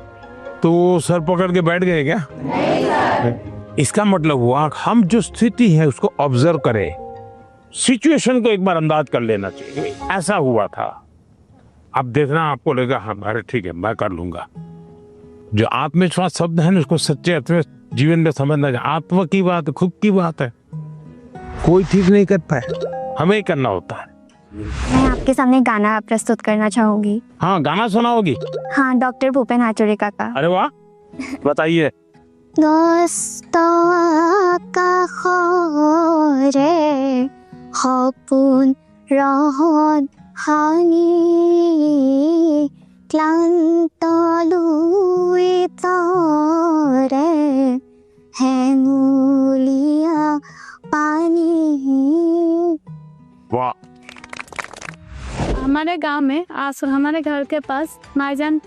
तो वो सर पकड़ के बैठ गए क्या? इसका मतलब हुआ हम जो स्थिति है उसको ऑब्जर्व करें, सिचुएशन को एक बार अंदाज कर लेना चाहिए। ऐसा हुआ था, अब देखना आपको लगेगा हाँ अरे ठीक है मैं कर लूंगा। जो आत्मविश्वास शब्द है ना उसको सच्चे अर्थ में जीवन में समझना चाहिए। आत्मा की बात है, खुद की बात है, कोई ठीक नहीं करता है, हमें ही करना होता है। मैं आपके सामने गाना प्रस्तुत करना चाहूंगी। हाँ, गाना सुनाओगी? हाँ, डॉक्टर भूपेन हाजरिका का। अरे वाह, बताइए। সপোন ৰহত হানি ক্লান্ত লুই তৰে হেঙুলীয়া পানী। वाह। हमारे गांव में हमारे घर के पास माईजान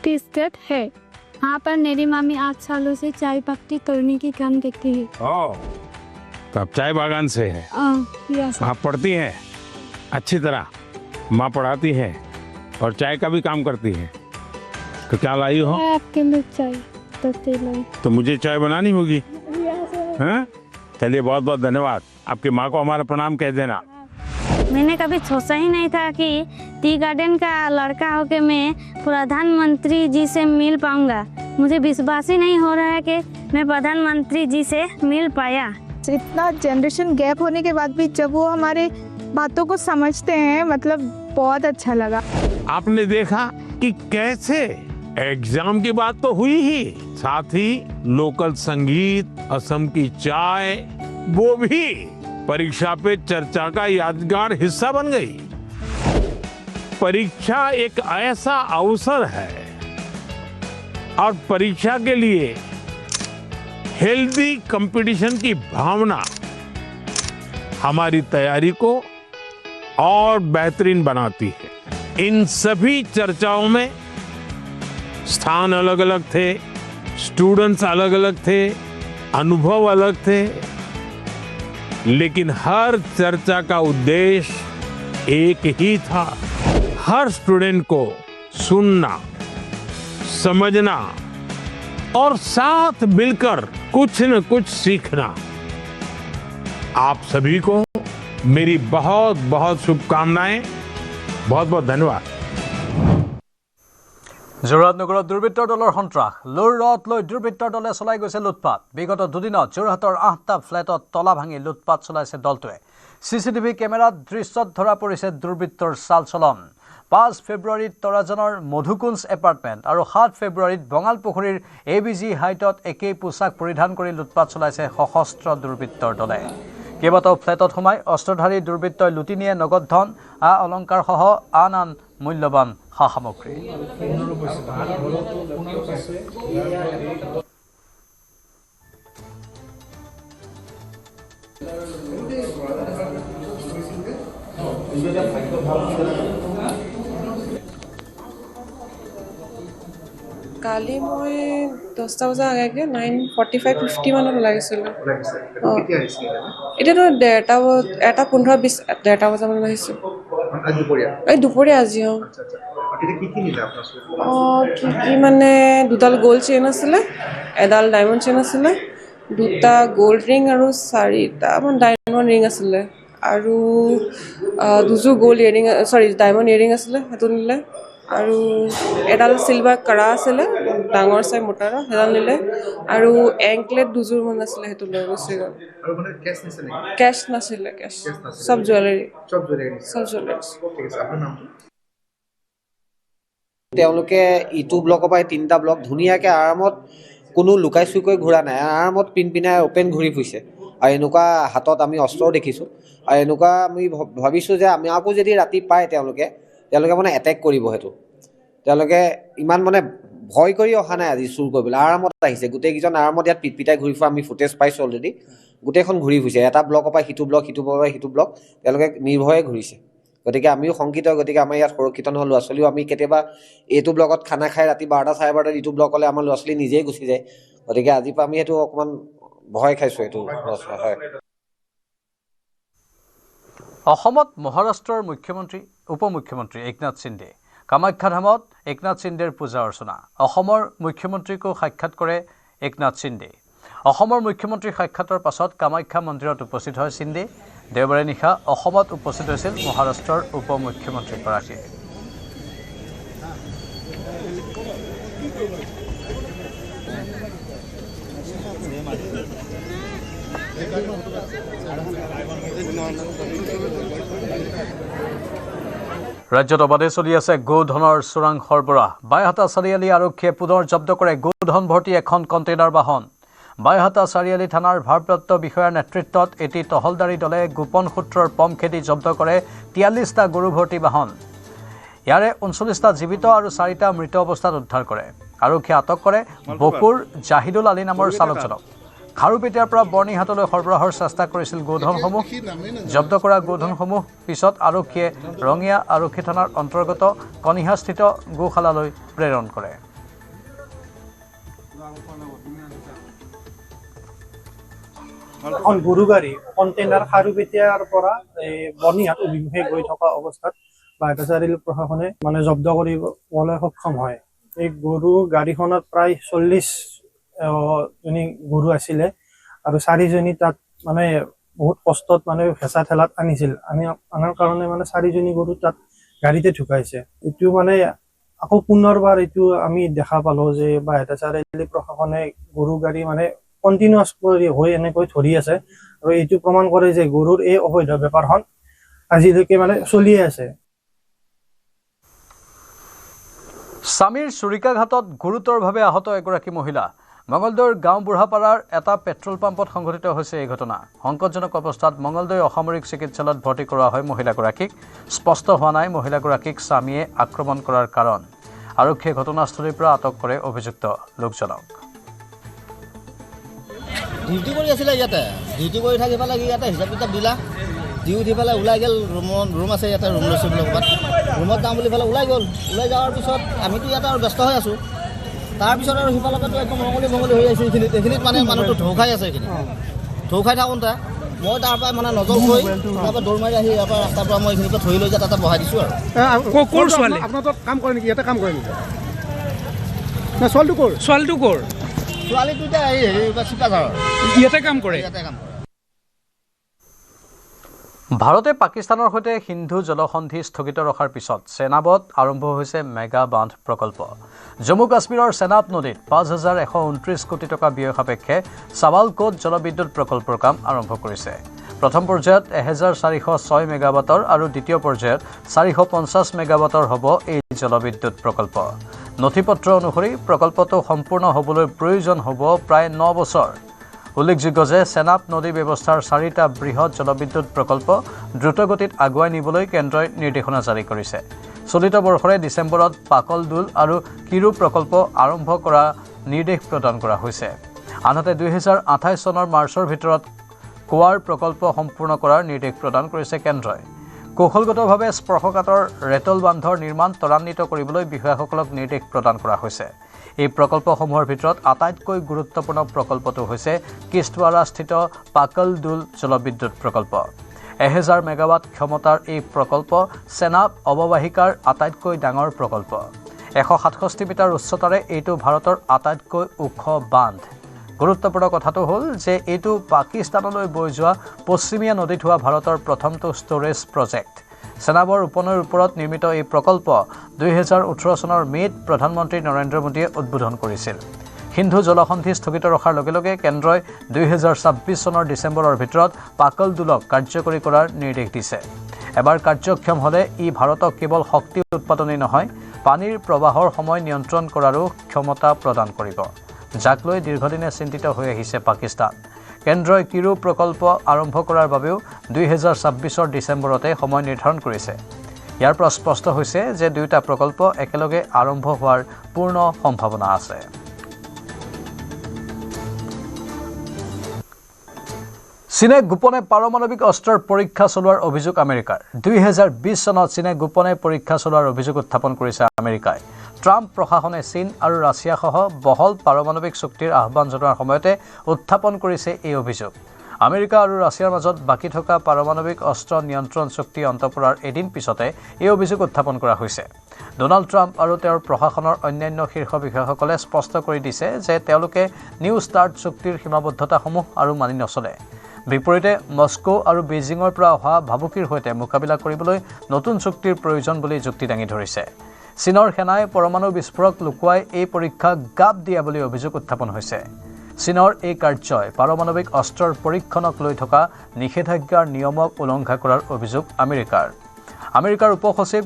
टी स्टेट है। यहाँ पर मेरी मामी 8 सालों से चाय पत्ती तोड़ने की काम देखती है। तो आप चाय बागान से है? यस। आप पढ़ती हैं? अच्छी तरह माँ पढ़ाती है और चाय का भी काम करती है। तो क्या लाई हो? आपके लिए चाहिए तो मुझे चाय बनानी होगी, हैं? चलिए बहुत बहुत धन्यवाद। आपकी माँ को हमारा प्रणाम कह देना। मैंने कभी सोचा ही नहीं था कि टी गार्डन का लड़का होकर मैं प्रधानमंत्री जी से मिल पाऊंगा। मुझे विश्वास ही नहीं हो रहा है कि मैं प्रधानमंत्री जी से मिल पाया। इतना जनरेशन गैप होने के बाद भी जब वो हमारे बातों को समझते हैं, मतलब बहुत अच्छा लगा। आपने देखा कि कैसे एग्जाम की बात तो हुई ही, साथ ही लोकल संगीत, असम की चाय, वो भी परीक्षा पे चर्चा का यादगार हिस्सा बन गई। परीक्षा एक ऐसा अवसर है और परीक्षा के लिए हेल्दी कंपटीशन की भावना हमारी तैयारी को और बेहतरीन बनाती है। इन सभी चर्चाओं में स्थान अलग अलग थे, स्टूडेंट्स अलग अलग थे, अनुभव अलग थे, लेकिन हर चर्चा का उद्देश्य एक ही था, हर स्टूडेंट को सुनना, समझना और साथ मिलकर कुछ न कुछ सीखना। आप सभी को मेरी बहुत बहुत शुभकामनाएं, बहुत बहुत धन्यवाद। যোৰহাট নগৰত দুৰ্বৃত্তৰ দলৰ সন্ত্ৰাস। লোৰ ৰথ লৈ দুৰ্বৃত্তৰ দলে চলাই গৈছে লুটপাট। বিগত দুদিনত যোৰহাটৰ 8টা ফ্লেটত তলা ভাঙি লুটপাট চলাইছে দলটোৱে। চিচিটিভি কেমেৰাত দৃশ্যত ধৰা পৰিছে দুৰ্বৃত্তৰ চাল চলন। 5 ফেব্ৰুৱাৰীত তৰাজনৰ মধুকুঞ্জ এপাৰ্টমেণ্ট আৰু 7 ফেব্ৰুৱাৰীত বঙালপুখুৰীৰ ABG হাইটত একেই পোছাক পৰিধান কৰি লুটপাট চলাইছে সশস্ত্ৰ দুৰ্বৃত্তৰ দলে। কেইবাটাও ফ্লেটত সোমাই অস্ত্ৰধাৰী দুৰ্বৃত্তই লুটি নিয়ে নগদ ধন, অলংকাৰসহ আন আন মূল্যৱান সা সামগ্ৰী। কালি মই 10টা বজাৰ আগে 9:45-50 মানত ওলাইছিলোঁ। এতিয়াতো 1:15-1:20 বজাত আহিছোঁ। এই দুপৰীয়া আজি। কি মানে দুডাল গ'ল্ড চেইন আছিলে, এডাল ডায়মণ্ড চেইন আছিলে, 2টা গ'ল্ড ৰিং আৰু 4টামান ডায়মণ্ড ৰিং আছিলে আৰু 2যোৰ গ'ল্ড ইয়েৰিং, ডায়মণ্ড ইয়েৰিং আছিলে, সেইটো নিলে। আৰু এডাল চিলভাৰ কাৰা আছিলে, ডাঙৰ চাই মোটাৰ, সেইডাল নিলে। আৰু এংকলেট 2যোৰমান আছিলে, সেইটো লৈ গুচি গ'ল। কেছ নাছিলে, কেছ চব জুৱেলাৰী। তেওঁলোকে ইটো ব্লকৰ পৰা 3টা ব্লক ধুনীয়াকৈ আৰামত, কোনো লুকাই চুকৈ ঘূৰা নাই, আৰামত পিনপিনাই অ'পেন ঘূৰি ফুৰিছে। আৰু এনেকুৱা হাতত আমি অস্ত্ৰও দেখিছোঁ। আৰু এনেকুৱা আমি ভাবিছোঁ যে আমি আকৌ যদি ৰাতি পায় তেওঁলোকে মানে এটেক কৰিব। সেইটো তেওঁলোকে ইমান মানে ভয় কৰি অহা নাই আজি চুৰ কৰিবলৈ, আৰামত আহিছে। গোটেইকেইজন আৰামত ইয়াত পিটপিটাই ঘূৰি ফুৰা আমি ফুটেজ পাইছোঁ অলৰেডি। গোটেইখন ঘূৰি ফুৰিছে, এটা ব্লকৰ পৰা সিটো ব্লক, সিটো ব্লকৰ পৰা সিটো ব্লক, তেওঁলোকে নিৰ্ভয়ে ঘূৰিছে। গতিকে আমিও শংকিত, গতিকে আমাৰ ইয়াত সুৰক্ষিত নহয়। ল'ৰা ছোৱালীও আমি কেতিয়াবা এইটো ব্লকত খানা খাই ৰাতি 12টা 12:30 ইটো ব্লকলৈ আমাৰ ল'ৰা ছোৱালী নিজেই গুচি যায়। গতিকে আজিৰ পৰা আমি সেইটো অকণমান ভয় খাইছোঁ। এইটো হয়। অসমত মহাৰাষ্ট্ৰৰ মুখ্যমন্ত্ৰী উপমুখ্যমন্ত্ৰী একনাথ সিন্ধে কামাখ্যা ধামত একনাথ সিন্ধেৰ পূজা অৰ্চনা। অসমৰ মুখ্যমন্ত্ৰীকো সাক্ষাৎ কৰে একনাথ সিন্ধে। অসমৰ মুখ্যমন্ত্ৰীৰ সাক্ষাতৰ পাছত কামাখ্যা মন্দিৰত উপস্থিত হয় সিন্ধে। দেওবাৰে নিশা অসমত উপস্থিত হৈছিল মহাৰাষ্ট্ৰৰ উপমুখ্যমন্ত্ৰীগৰাকী। ৰাজ্যত অবাধে চলি আছে গোধনৰ চোৰাং সৰবৰাহ। বাইহাটা চাৰিআলি আৰক্ষীয়ে পুনৰ জব্দ কৰে গোধন ভৰ্তি এখন কণ্টেইনাৰ বাহন। বাইহাটা চাৰিআলি থানাৰ ভাৰপ্ৰাপ্ত বিষয়াৰ নেতৃত্বত এটি টহলদাৰী দলে গোপন সূত্ৰৰ পম খেদি জব্দ কৰে 43টা গৰু ভৰ্তি বাহন। ইয়াৰে 39টা জীৱিত আৰু 4টা মৃত অৱস্থাত উদ্ধাৰ কৰে। আৰক্ষীয়ে আটক কৰে বকুৰ জাহিদুল আলী নামৰ চালকজনক। খাৰুপেটীয়াৰ পৰা বৰ্ণিহাটলৈ সৰবৰাহৰ চেষ্টা কৰিছিল গোধনসমূহ। জব্দ কৰা গোধনসমূহ পিছত আৰক্ষীয়ে ৰঙিয়া আৰক্ষী থানাৰ অন্তৰ্গত কনিহাস্থিত গোশালালৈ প্ৰেৰণ কৰে। এখন গৰু গাড়ী কণ্টেইনাৰ খাৰুপেটীয়াৰ পৰা বৰ্ণিহাট অভিমুখে গৈ থকা অৱস্থাত বাইহাটা চাৰিআলি প্ৰশাসনে মানে জব্দ কৰিবলৈ সক্ষম হয়। এই গৰু গাড়ীখনত প্ৰায় 40 জনী গৰু আছিলে আৰু 4 জনী তাত মানে বহুত কষ্টত মানে হেঁচা ঠেলাত আনাৰ কাৰণে মানে 4 জনী গৰু তাত গাড়ীতে ঢুকাইছে। এইটো মানে আকৌ পুনৰবাৰ এইটো আমি দেখা পালো যে বাইহাটা চাৰিআলি প্ৰশাসনে গৰু গাড়ী মানে কণ্টিনিউৱাছ কৰি হৈ এনেকৈ ধৰি আছে আৰু এইটো প্ৰমাণ কৰে যে গৰুৰ এই অবৈধ বেপাৰখন আজিলৈকে মানে চলিয়ে আছে। স্বামীৰ চুৰিকাঘাটত গুৰুতৰভাৱে আহত এগৰাকী মহিলা। মঙ্গলদৈৰ গাঁও বুঢ়াপাৰাৰ এটা পেট্ৰল পাম্পত সংঘটিত হৈছে এই ঘটনা। সংকটজনক অৱস্থাত মঙ্গলদৈ অসামৰিক চিকিৎসালয়ত ভৰ্তি কৰোৱা হয় মহিলাগৰাকীক। স্পষ্ট হোৱা নাই মহিলাগৰাকীক স্বামীয়ে আক্ৰমণ কৰাৰ কাৰণ। আৰক্ষীয়ে ঘটনাস্থলীৰ পৰা আটক কৰে অভিযুক্ত লোকজনক। ডিউটি কৰি আছিলে ইয়াতে, ডিউটি কৰি থাকি পেলাই ইয়াতে হিচাপ কিতাপ দিলা, দি উঠি পেলাই ওলাই গ'ল। ৰুম আছে ইয়াতে, ৰুম লৈছোঁ বুলি ক'ৰবাত, ৰুমত যাম বুলি পেলাই ওলাই গ'ল। ওলাই যোৱাৰ পিছত আমিতো ইয়াতে আৰু ব্যস্ত হৈ আছোঁ। তাৰপিছত আৰু সিফালতো একদম মঙলি হৈ আছে। এইখিনিত মানে মানুহটো ঢৌ খাই আছে। এইখিনি ঢৌ খাই থাকোঁতে মই তাৰ পৰা মানে নজৰ কৰি তাৰপৰা দৌৰ মাৰি আহি ইয়াৰ পৰা ৰাস্তাৰ পৰা মই এইখিনিৰ পৰা ধৰি লৈ যায় তাতে বহাই দিছোঁ আৰু। আপোনাৰ তাত কাম কৰে নেকি? ইয়াতে কাম কৰে নেকি? না ছোৱালীটো ক'ৰ? ছোৱালীটো ক'ৰ? ছোৱালীটো এতিয়া এই চিপাঝাৰৰ ইয়াতে কাম কৰে। ইয়াতে কাম কৰে। ভাৰতে পাকিস্তানৰ সৈতে সিন্ধু জলসন্ধি স্থগিত ৰখাৰ পিছত চেনাবত আৰম্ভ হৈছে মেগা বান্ধ প্ৰকল্প। জম্মু কাশ্মীৰৰ চেনাব নদীত ৫,১২৯ কোটি টকা ব্যয় সাপেক্ষে চাৱালকোট জলবিদ্যুৎ প্ৰকল্পৰ কাম আৰম্ভ কৰিছে। প্ৰথম পৰ্যায়ত ১,৪০৬ মেগাৱাটৰ আৰু দ্বিতীয় পৰ্যায়ত ৪৫০ মেগাৱাটৰ হ'ব এই জলবিদ্যুৎ প্ৰকল্প। নথিপত্ৰ অনুসৰি প্ৰকল্পটো সম্পূৰ্ণ হ'বলৈ প্ৰয়োজন হ'ব প্ৰায় ৯ বছৰ। উল্লেখযোগ্য যে চেনাব নদী ব্যৱস্থাৰ 4টা বৃহৎ জলবিদ্যুৎ প্ৰকল্প দ্ৰুতগতিত আগুৱাই নিবলৈ কেন্দ্ৰই নিৰ্দেশনা জাৰি কৰিছে। চলিত বৰ্ষৰে ডিচেম্বৰত পাকলদুল আৰু কিৰু প্ৰকল্প আৰম্ভ কৰাৰ নিৰ্দেশ প্ৰদান কৰা হৈছে। আনহাতে ২০২৮ চনৰ মাৰ্চৰ ভিতৰত কোৱাৰ প্ৰকল্প সম্পূৰ্ণ কৰাৰ নিৰ্দেশ প্ৰদান কৰিছে কেন্দ্ৰই। কৌশলগতভাৱে স্পৰ্শকাতৰ ৰেটল বান্ধৰ নিৰ্মাণ ত্বৰান্বিত কৰিবলৈ বিষয়াসকলক নিৰ্দেশ প্ৰদান কৰা হৈছে। এই প্ৰকল্পসমূহৰ ভিতৰত আটাইতকৈ গুৰুত্বপূৰ্ণ প্ৰকল্পটো হৈছে কিস্তৱাৰাস্থিত পাকলদুল জলবিদ্যুৎ প্ৰকল্প। ১,০০০ মেগাৱাট ক্ষমতাৰ এই প্ৰকল্প চেনাব অৱবাহিকাৰ আটাইতকৈ ডাঙৰ প্ৰকল্প। ১৬৭ মিটাৰ উচ্চতাৰে এইটো ভাৰতৰ আটাইতকৈ ওখ বান্ধ। গুৰুত্বপূৰ্ণ কথাটো হ'ল যে এইটো পাকিস্তানলৈ বৈ যোৱা পশ্চিমীয়া নদীত হোৱা ভাৰতৰ প্ৰথমটো ষ্ট'ৰেজ প্ৰজেক্ট। চেনাবৰ উপনৈৰ ওপৰত নিৰ্মিত এই প্ৰকল্প ২০১৮ চনৰ মে'ত প্ৰধানমন্ত্ৰী নৰেন্দ্ৰ মোদীয়ে উদ্বোধন কৰিছিল। সিন্ধু জলসন্ধি স্থগিত ৰখাৰ লগে লগে কেন্দ্ৰই ২০২৬ চনৰ ডিচেম্বৰৰ ভিতৰত পাকলদুলক কাৰ্যকৰী কৰাৰ নিৰ্দেশ দিছে। এবাৰ কাৰ্যক্ষম হ'লে ই ভাৰতক কেৱল শক্তি উৎপাদনেই নহয়, পানীৰ প্ৰৱাহৰ সময় নিয়ন্ত্ৰণ কৰাৰো ক্ষমতা প্ৰদান কৰিব, যাক লৈ দীৰ্ঘদিনে চিন্তিত হৈ আহিছে পাকিস্তান। কেন্দ্ৰই কিৰু প্ৰকল্প আৰম্ভ কৰাৰ বাবেও ২০২৬ ডিচেম্বৰতে সময় নিৰ্ধাৰণ কৰিছে। ইয়াৰ পৰা স্পষ্ট হৈছে যে দুয়োটা প্ৰকল্প একেলগে আৰম্ভ হোৱাৰ পূৰ্ণ সম্ভাৱনা আছে। চীনে গোপনে পাৰমাণৱিক অস্ত্ৰৰ পৰীক্ষা চলোৱাৰ অভিযোগ আমেৰিকাৰ। ২০২০ চনত চীনে গোপনে পৰীক্ষা চলোৱাৰ অভিযোগ উত্থাপন কৰিছে আমেৰিকাই। ট্ৰাম্প প্ৰশাসনে চীন আৰু ৰাছিয়াসহ বহল পাৰমাণৱিক চুক্তিৰ আহ্বান জনোৱাৰ সময়তে উত্থাপন কৰিছে এই অভিযোগ। আমেৰিকা আৰু ৰাছিয়াৰ মাজত বাকী থকা পাৰমাণৱিক অস্ত্ৰ নিয়ন্ত্ৰণ চুক্তি অন্ত পৰাৰ এদিন পিছতে এই অভিযোগ উত্থাপন কৰা হৈছে। ডোনাল্ড ট্ৰাম্প আৰু তেওঁৰ প্ৰশাসনৰ অন্যান্য শীৰ্ষ বিষয়াসকলে স্পষ্ট কৰি দিছে যে তেওঁলোকে নিউ ষ্টাৰ্ট চুক্তিৰ সীমাবদ্ধতাসমূহ আৰু মানি নচলে। বিপৰীতে মস্কো আৰু বেইজিঙৰ পৰা অহা ভাবুকিৰ সৈতে মোকাবিলা কৰিবলৈ নতুন চুক্তিৰ প্ৰয়োজন বুলি যুক্তি দাঙি ধৰিছে। চীনৰ সেনাই পৰমাণু বিস্ফোৰক লুকুৱাই এই পৰীক্ষাক গাপ দিয়া বুলি অভিযোগ উত্থাপন হৈছে। চীনৰ এই কাৰ্যই পাৰমাণৱিক অস্ত্ৰৰ পৰীক্ষণক লৈ থকা নিষেধাজ্ঞাৰ নিয়মক উলংঘা কৰাৰ অভিযোগ আমেৰিকাৰ। আমেৰিকাৰ উপ সচিব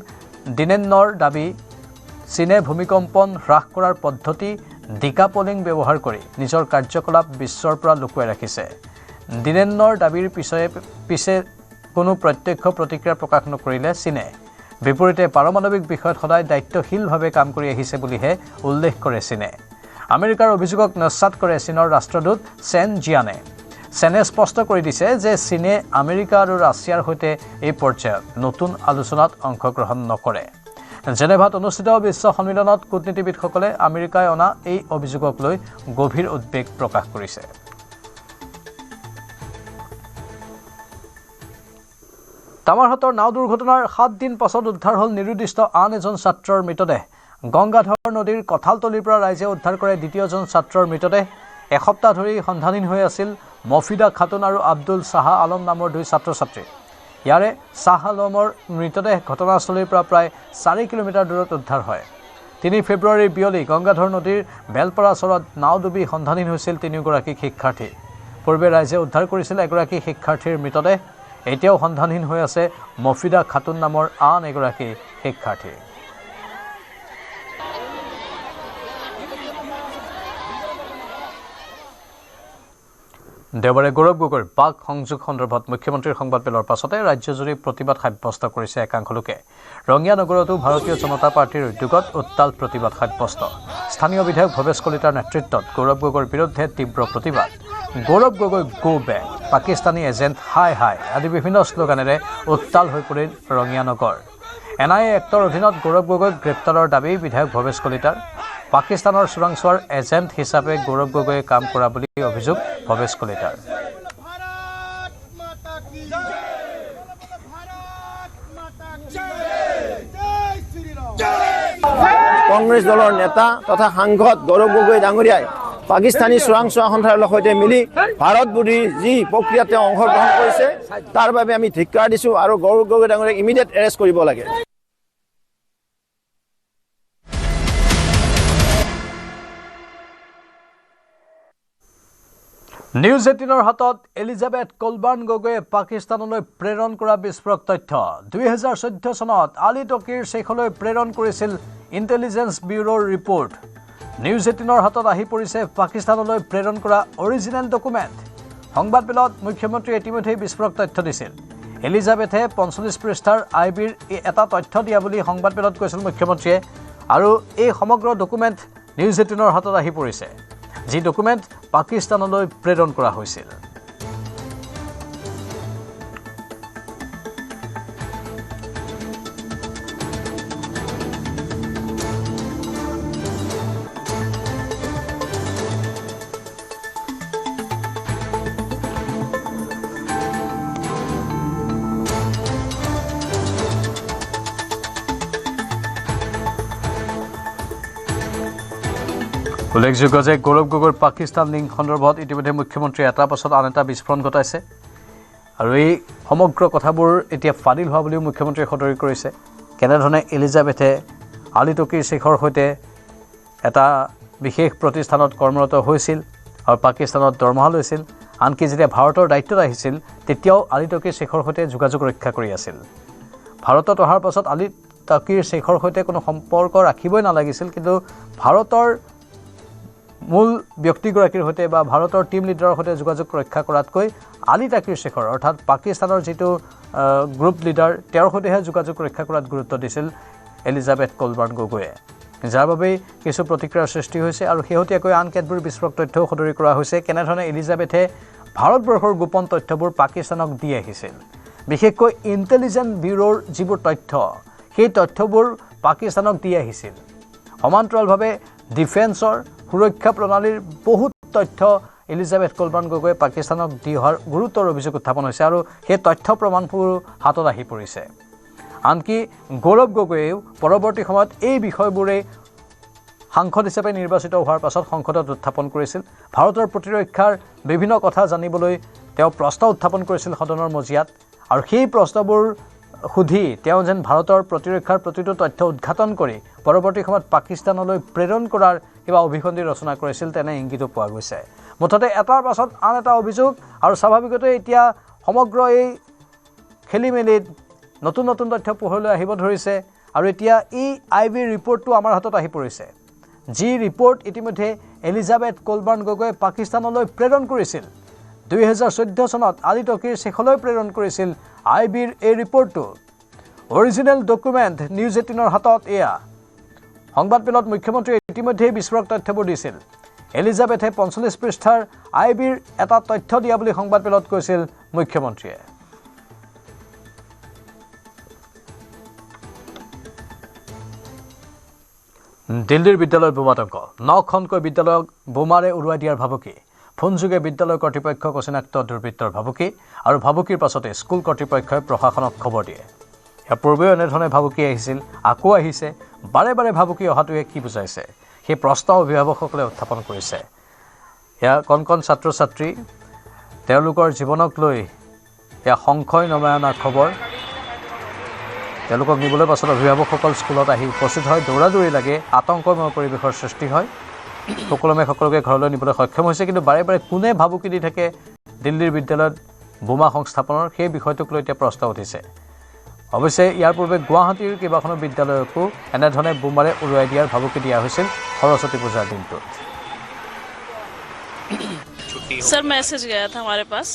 ডিনেন্নৰ দাবী, চীনে ভূমিকম্পন হ্ৰাস কৰাৰ পদ্ধতি ডিকাপলিং ব্যৱহাৰ কৰি নিজৰ কাৰ্যকলাপ বিশ্বৰ পৰা লুকুৱাই ৰাখিছে। ডিনেন্নৰ দাবীৰ পিছে কোনো প্ৰত্যক্ষ প্ৰতিক্ৰিয়া প্ৰকাশ নকৰিলে চীনে। বিপৰীতে পাৰমাণৱিক বিষয়ত সদায় দায়িত্বশীলভাৱে কাম কৰি আহিছে বুলিহে উল্লেখ কৰে চীনে। আমেৰিকাৰ অভিযোগক নস্যাৎ কৰে চীনৰ ৰাষ্ট্ৰদূত চেন জিয়ানে। চেনে স্পষ্ট কৰি দিছে যে চীনে আমেৰিকা আৰু ৰাছিয়াৰ সৈতে এই পৰ্যায়ত নতুন আলোচনাত অংশগ্ৰহণ নকৰে। জেনেভাত অনুষ্ঠিত বিশ্ব সন্মিলনত কূটনীতিবিদসকলে আমেৰিকাই অনা এই অভিযোগক লৈ গভীৰ উদ্বেগ প্ৰকাশ কৰিছে। তামাৰহাটৰ নাও দুৰ্ঘটনাৰ 7 দিন পাছত উদ্ধাৰ হ'ল নিৰুদ্দিষ্ট আন এজন ছাত্ৰৰ মৃতদেহ গংগাধৰ নদীৰ কঁঠালতলিৰ পৰা ৰাইজে উদ্ধাৰ কৰে দ্বিতীয়জন ছাত্ৰৰ মৃতদেহ এসপ্তাহ ধৰি সন্ধানহীন হৈ আছিল মফিদা খাতুন আৰু আব্দুল চাহ আলম নামৰ দুই ছাত্ৰ-ছাত্ৰী ইয়াৰে চাহ আলমৰ মৃতদেহ ঘটনাস্থলীৰ পৰা প্ৰায় 4 কিলোমিটাৰ দূৰত উদ্ধাৰ হয় 3 ফেব্ৰুৱাৰীৰ বিয়লি গংগাধৰ নদীৰ বেলপাৰা চৰত নাও ডুবি সন্ধানহীন হৈছিল 3গৰাকী শিক্ষাৰ্থী পূৰ্বে ৰাইজে উদ্ধাৰ কৰিছিল এগৰাকী শিক্ষাৰ্থীৰ মৃতদেহ এতিয়াও সন্ধানহীন হৈ আছে মফিদা খাতুন নামৰ আন এগৰাকী শিক্ষাৰ্থী দেওবাৰে গৌৰৱ গগৈৰ বাক সংযোগ সন্দৰ্ভত মুখ্যমন্ত্ৰীৰ সংবাদমেলৰ পাছতে ৰাজ্যজুৰি প্ৰতিবাদ সাব্যস্ত কৰিছে একাংশ লোকে ৰঙিয়া নগৰতো ভাৰতীয় জনতা পাৰ্টিৰ উদ্যোগত উত্তাল প্ৰতিবাদ সাব্যস্ত স্থানীয় বিধায়ক ভৱেশ কলিতাৰ নেতৃত্বত গৌৰৱ গগৈৰ বিৰুদ্ধে তীব্ৰ প্ৰতিবাদ Gaurav Gogoi go back Pakistani agent হাই হাই আদি বিভিন্ন শ্লোগানেৰে উত্তাল হৈ পৰিল ৰঙিয়া নগৰ NIA এক্টৰ অধীনত গৌৰৱ গগৈক গ্ৰেপ্তাৰৰ দাবী বিধায়ক ভৱেশ কলিতাৰ পাকিস্তানৰ চোৰাংচোৱাৰ এজেণ্ট হিচাপে গৌৰৱ গগৈয়ে কাম কৰা বুলি অভিযোগ ভৱেশ কলিতাৰ কংগ্ৰেছ দলৰ নেতা তথা সাংসদ গৌৰৱ গগৈ ডাঙৰীয়াই পাকিস্তানী চোৰাংচোৱা সন্থাৰ সৈতে মিলি ভাৰত বিৰোধী যি প্ৰক্ৰিয়াত তেওঁ অংশগ্ৰহণ কৰিছে তাৰ বাবে আমি ধিক্কাৰ দিছোঁ আৰু গৌৰৱ গগৈ ডাঙৰীয়াক ইমিডিয়েট এৰেষ্ট কৰিব লাগে নিউজ 18ৰ হাতত এলিজাবেথ কলবাৰ্ণ গগৈয়ে পাকিস্তানলৈ প্ৰেৰণ কৰা বিস্ফোৰক তথ্য 2014 চনত আলী টকিৰ শেখলৈ প্ৰেৰণ কৰিছিল ইণ্টেলিজেন্স ব্যুৰোৰ ৰিপৰ্ট নিউজ 18ৰ হাতত আহি পৰিছে পাকিস্তানলৈ প্ৰেৰণ কৰা অৰিজিনেল ডকুমেণ্ট সংবাদমেলত মুখ্যমন্ত্ৰীয়ে ইতিমধ্যে বিস্ফোৰক তথ্য দিছিল এলিজাবেথে 45 পৃষ্ঠাৰ আইবিৰ এটা তথ্য দিয়া বুলি সংবাদমেলত কৈছিল মুখ্যমন্ত্ৰীয়ে আৰু এই সমগ্ৰ ডকুমেণ্ট নিউজ 18ৰ হাতত আহি পৰিছে যি ডকুমেণ্ট পাকিস্তানলৈ প্ৰেৰণ কৰা হৈছিল উল্লেখযোগ্য যে গৌৰৱ গগৈৰ পাকিস্তান লিংক সন্দৰ্ভত ইতিমধ্যে মুখ্যমন্ত্ৰীয়ে এটাৰ পাছত আন এটা বিস্ফোৰণ ঘটাইছে আৰু এই সমগ্ৰ কথাবোৰ এতিয়া ফাদিল হোৱা বুলিও মুখ্যমন্ত্ৰীয়ে সদৰি কৰিছে কেনেধৰণে এলিজাবেথে আলী টকিৰ শেখৰ সৈতে এটা বিশেষ প্ৰতিষ্ঠানত কৰ্মৰত হৈছিল আৰু পাকিস্তানত দৰমহা লৈছিল আনকি যেতিয়া ভাৰতৰ দায়িত্বত আহিছিল তেতিয়াও আলী টকিৰ শেখৰ সৈতে যোগাযোগ ৰক্ষা কৰি আছিল ভাৰতত অহাৰ পাছত আলী টকিৰ শেখৰ সৈতে কোনো সম্পৰ্ক ৰাখিবই নালাগিছিল কিন্তু ভাৰতৰ মূল ব্যক্তিগৰাকীৰ সৈতে বা ভাৰতৰ টিম লিডাৰৰ সৈতে যোগাযোগ ৰক্ষা কৰাতকৈ আলী টকিৰ শেখৰ অৰ্থাৎ পাকিস্তানৰ যিটো গ্ৰুপ লিডাৰ তেওঁৰ সৈতেহে যোগাযোগ ৰক্ষা কৰাত গুৰুত্ব দিছিল এলিজাবেথ কলবাৰ্ণ গগৈয়ে যাৰ বাবে কিছু প্ৰতিক্ৰিয়াৰ সৃষ্টি হৈছে আৰু শেহতীয়াকৈ আন কেতবোৰ বিস্ফোৰক তথ্যও সদৰি কৰা হৈছে কেনেধৰণে এলিজাবেথে ভাৰতবৰ্ষৰ গোপন তথ্যবোৰ পাকিস্তানক দি আহিছিল বিশেষকৈ ইণ্টেলিজেন্স ব্যুৰোৰ যিবোৰ তথ্য সেই তথ্যবোৰ পাকিস্তানক দি আহিছিল সমান্তৰালভাৱে ডিফেন্সৰ সুৰক্ষা প্ৰণালীৰ বহুত তথ্য এলিজাবেথ কলবাৰ্ণ গগৈয়ে পাকিস্তানক দি অহাৰ গুৰুতৰ অভিযোগ উত্থাপন হৈছে আৰু সেই তথ্য প্ৰমাণবোৰ হাতত আহি পৰিছে আনকি গৌৰৱ গগৈয়েও পৰৱৰ্তী সময়ত এই বিষয়বোৰে সাংসদ হিচাপে নিৰ্বাচিত হোৱাৰ পাছত সংসদত উত্থাপন কৰিছিল ভাৰতৰ প্ৰতিৰক্ষাৰ বিভিন্ন কথা জানিবলৈ তেওঁ প্ৰশ্ন উত্থাপন কৰিছিল সদনৰ মজিয়াত আৰু সেই প্ৰশ্নবোৰ সুধি তেওঁ যেন ভাৰতৰ প্ৰতিৰক্ষাৰ প্ৰতিটো তথ্য উদ্ঘাটন কৰি পৰৱৰ্তী সময়ত পাকিস্তানলৈ প্ৰেৰণ কৰাৰ কিবা অভিসন্ধি ৰচনা কৰিছিল তেনে ইংগিতো পোৱা গৈছে মুঠতে এটাৰ পাছত আন এটা অভিযোগ আৰু স্বাভাৱিকতে এতিয়া সমগ্ৰ এই খেলিমেলিত নতুন নতুন তথ্য পোহৰলৈ আহিব ধৰিছে আৰু এতিয়া এই আইবি ৰিপৰ্টটো আমাৰ হাতত আহি পৰিছে যি ৰিপৰ্ট ইতিমধ্যে এলিজাবেথ কলবাৰ্ণ গগৈয়ে পাকিস্তানলৈ প্ৰেৰণ কৰিছিল 2014 চনত আলী টকিৰ শেখলৈ প্ৰেৰণ কৰিছিল আইবিৰ এই ৰিপৰ্টটো অৰিজিনেল ডকুমেণ্ট নিউজ 18ৰ হাতত এয়া সংবাদমেলত মুখ্যমন্ত্ৰীয়ে ইতিমধ্যে বিস্ফোৰক তথ্যবোৰ দিছিল এলিজাবেথে 45 পৃষ্ঠাৰ আইবিৰ এটা তথ্য দিয়া বুলি সংবাদমেলত কৈছিল মুখ্যমন্ত্ৰীয়ে দিল্লীৰ বিদ্যালয়ত বোমাতংক 9খনকৈ বিদ্যালয়ক বোমাৰে উৰুৱাই দিয়াৰ ভাবুকি ফোনযোগে বিদ্যালয় কৰ্তৃপক্ষক অচিনাক্ত দুৰ্বৃত্তৰ ভাবুকি আৰু ভাবুকিৰ পাছতে স্কুল কৰ্তৃপক্ষই প্ৰশাসনক খবৰ দিয়ে। ইয়াৰ পূৰ্বেও এনেধৰণে ভাবুকি আহিছিল, আকৌ আহিছে। বাৰে বাৰে ভাবুকি অহাটোৱে কি বুজাইছে সেই প্ৰশ্ন অভিভাৱকসকলে উত্থাপন কৰিছে। এয়া কণ কণ ছাত্ৰ ছাত্ৰী, তেওঁলোকৰ জীৱনক লৈ এয়া সংশয় নমাই অনা খবৰ। তেওঁলোকক নিবলৈ পাছত অভিভাৱকসকল স্কুলত আহি উপস্থিত হয়, দৌৰাদৌৰি লাগে, আতংকময় পৰিৱেশৰ সৃষ্টি হয়। সকলোকে ঘৰলৈ নিবলৈ সক্ষম হৈছে, কিন্তু বাৰে বাৰে কোনে ভাবুকি দি থাকে দিল্লীৰ বিদ্যালয়ত বোমা সংস্থাপনৰ সেই বিষয়টোক লৈ এতিয়া প্ৰশ্ন উঠিছে। অৱশ্যে ইয়াৰ পূৰ্বে গুৱাহাটীৰ কেইবাখনো বিদ্যালয়কো এনেধৰণে বোমাৰে উৰুৱাই দিয়াৰ ভাবুকি দিয়া হৈছিল সৰস্বতী পূজাৰ দিনটোত। सर मैसेज गया था हमारे पास,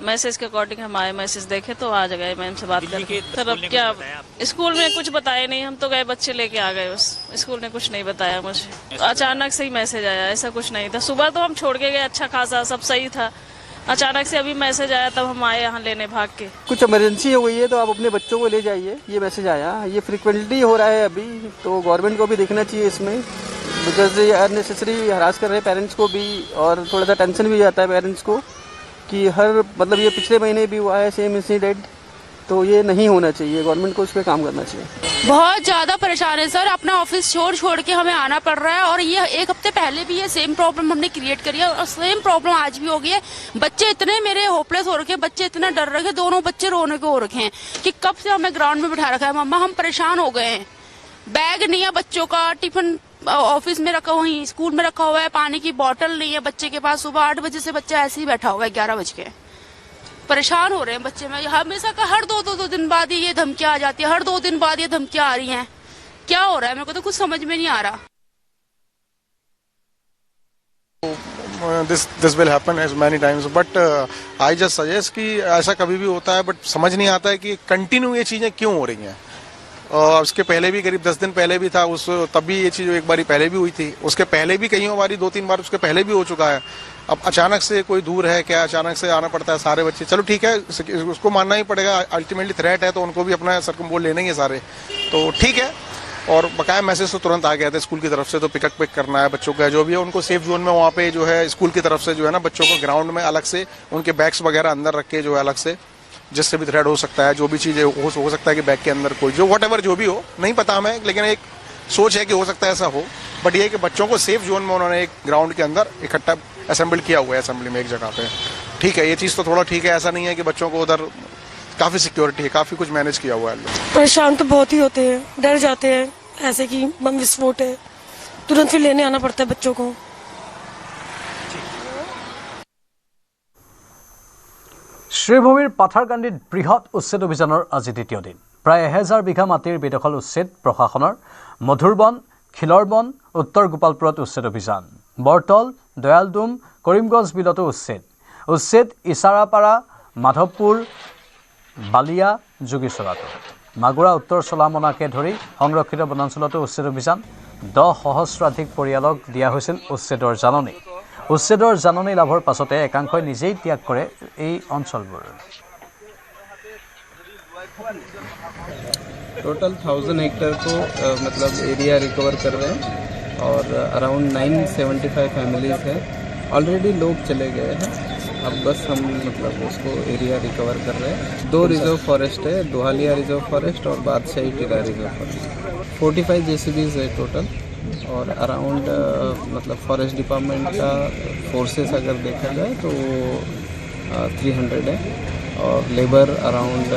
मैसेज के अकॉर्डिंग हम आए, मैसेज देखे तो आज गए मैम से बात करके। सर अब क्या, स्कूल में कुछ बताया नहीं, हम तो गए बच्चे लेके आ गए, बस स्कूल ने कुछ नहीं बताया मुझे। अचानक से ही मैसेज आया, ऐसा कुछ नहीं था। सुबह तो हम छोड़ के गए, अच्छा खासा सब सही था। अचानक से अभी मैसेज आया, तब हम आए यहाँ लेने भाग के। कुछ इमरजेंसी हो गई है तो आप अपने बच्चों को ले जाइए, ये मैसेज आया। ये फ्रिक्वेंटली हो रहा है अभी, तो गवर्नमेंट को भी देखना चाहिए इसमें, बिकॉज ये अननेसेसरी हरास कर रहे हैं पेरेंट्स को भी, और थोड़ा सा टेंशन भी आता है पेरेंट्स को कि हर मतलब ये पिछले महीने भी हुआ है सेम इंसिडेंट, तो ये नहीं होना चाहिए। गवर्नमेंट को इस पर काम करना चाहिए। बहुत ज़्यादा परेशान है सर, अपना ऑफिस छोड़ के हमें आना पड़ रहा है। और ये एक हफ्ते पहले भी ये सेम प्रॉब्लम हमने क्रिएट करी है और सेम प्रॉब्लम आज भी हो गई है। बच्चे इतने मेरे होपलेस हो रखे हैं, बच्चे इतना डर रखे, दोनों बच्चे रोने को हो रखे हैं कि कब से हमें ग्राउंड में बिठा रखा है। मम्मा हम परेशान हो गए हैं, बैग नहीं है बच्चों का, टिफिन ऑफिस में रखा, वहीं स्कूल में रखा हुआ है, पानी की बोतल नहीं है बच्चे के पास। सुबह 8 बजे से बच्चा ऐसे ही बैठा हुआ है, 11 बज के। परेशान हो रहे हैं बच्चे में, हमेशा का हर दो दिन बाद ये धमकियां आ जाती है, हर 2 दिन बाद ये धमकियां आ रही हैं। क्या हो रहा है मेरे को तो कुछ समझ में नहीं आ रहा। This will happen as many times, but I just suggest कि ऐसा कभी भी होता है, बट समझ नहीं आता है कि कंटिन्यू ये चीज़ें क्यों हो रही हैं। उसके पहले भी करीब 10 दिन पहले भी था, तब भी ये चीज़ एक बारी पहले भी हुई थी, उसके पहले भी कई बारी 2-3 बार उसके पहले भी हो चुका है। अब अचानक से कोई दूर है क्या, अचानक से आना पड़ता है सारे बच्चे। चलो ठीक है, उसको मानना ही पड़ेगा, अल्टीमेटली थ्रेट है तो उनको भी अपना सरकमबोल लेने ही है सारे, तो ठीक है। और बकाया मैसेज तो तुरंत आ गया था स्कूल की तरफ से, तो पिक करना है बच्चों का जो भी है, उनको सेफ जोन में वहाँ पे जो है स्कूल की तरफ से जो है ना बच्चों को ग्राउंड में अलग से उनके बैग्स वगैरह अंदर रख के जो है अलग से, जिससे भी थ्रेड हो सकता है, जो भी चीज़ हो सकता है कि बैग के अंदर कोई जो व्हाटएवर जो भी हो, नहीं पता हमें, लेकिन एक सोच है कि हो सकता है ऐसा हो। बट ये कि बच्चों को सेफ जोन में उन्होंने एक ग्राउंड के अंदर इकट्ठा असेंबल किया हुआ है, असेंबली में एक जगह पे। ठीक है, ये चीज़ तो थोड़ा ठीक है, ऐसा नहीं है कि बच्चों को उधर काफ़ी सिक्योरिटी है, काफ़ी कुछ मैनेज किया हुआ है। परेशान तो बहुत ही होते हैं, डर जाते हैं ऐसे कि बम विस्फोट है, तुरंत फिर लेने आना पड़ता है बच्चों को। শ্ৰীভূমিৰ পাথাৰকান্দিত বৃহৎ উচ্ছেদ অভিযানৰ আজি দ্বিতীয় দিন। প্ৰায় 1000 বিঘা মাটিৰ বেদখল উচ্ছেদ প্ৰশাসনৰ। মধুৰবন, খিলৰবন, উত্তৰ গোপালপুৰত উচ্ছেদ অভিযান। বৰতল, দয়ালডুম, কৰিমগঞ্জ বিলতো উচ্ছেদ ইছাৰাপাৰা, মাধৱপুৰ, বালিয়া, যোগীচৰাটো। মাগুৰা উত্তৰ চলামনাকে ধৰি সংৰক্ষিত বনাঞ্চলতো উচ্ছেদ অভিযান। 10 সহস্ৰাধিক পৰিয়ালক দিয়া হৈছিল উচ্ছেদৰ জাননী। উচ্ছেদৰ জাননী লাভৰ পাছতে একাংশই নিজেই ত্যাগ কৰে এই অঞ্চলবোৰ। टोटल 1000 हेक्टेयर को मतलब एरिया रिकवर कर रहे हैं और अराउंड 975 फैमिलीज है। ऑलरेडी लोग चले गए हैं, अब बस हम मतलब उसको एरिया रिकवर कर रहे हैं। 2 रिजर्व फॉरेस्ट है, दोहालिया रिजर्व फॉरेस्ट और बादशाही टीला रिजर्व फॉरेस्ट। 45 JCBs है टोटल और अराउंड मतलब फॉरेस्ट डिपार्टमेंट का फोर्सेस अगर देखा जाए तो 300 है और लेबर अराउंड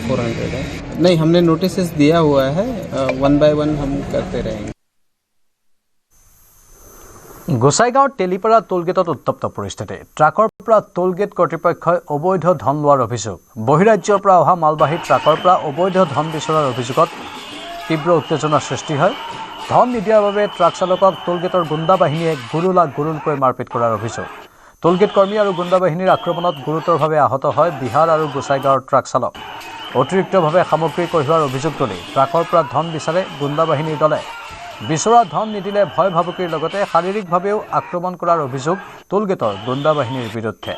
400 है। नहीं, हमने नोटिसेस दिया हुआ है, 1 by 1 हम करते रहेंगे। গোসাইগাঁৱৰ তেলিপাৰা টোলগেটত উত্তপ্ত পৰিস্থিতি। ট্ৰাকৰ পৰা টোলগেট কৰ্তৃপক্ষই অবৈধ ধন লোৱাৰ অভিযোগ। বহিৰাজ্যৰ পৰা অহা মালবাহী ট্ৰাকৰ পৰা অবৈধ ধন বিচৰাৰ অভিযোগত তীব্ৰ উত্তেজনাৰ সৃষ্টি হয়। ধন নিদিয়াৰ বাবে ট্ৰাক চালকক টোলগেটৰ গুণ্ডা বাহিনীয়ে গুৰুলকৈ মাৰপিট কৰাৰ অভিযোগ। টোলগেট কৰ্মী আৰু গুণ্ডা বাহিনীৰ আক্ৰমণত গুৰুতৰভাৱে আহত হয় বিহাৰ আৰু গোসাইগাঁৱৰ ট্ৰাক চালক। অতিৰিক্তভাৱে সামগ্ৰী কঢ়িওৱাৰ অভিযোগ তুলি ট্ৰাকৰ পৰা ধন বিচাৰে গুণ্ডা বাহিনীৰ দলে। বিচৰা ধন নিদিলে ভয় ভাবুকিৰ লগতে শাৰীৰিকভাৱেও আক্ৰমণ কৰাৰ অভিযোগ টোলগেটৰ গুণ্ডা বাহিনীৰ বিৰুদ্ধে।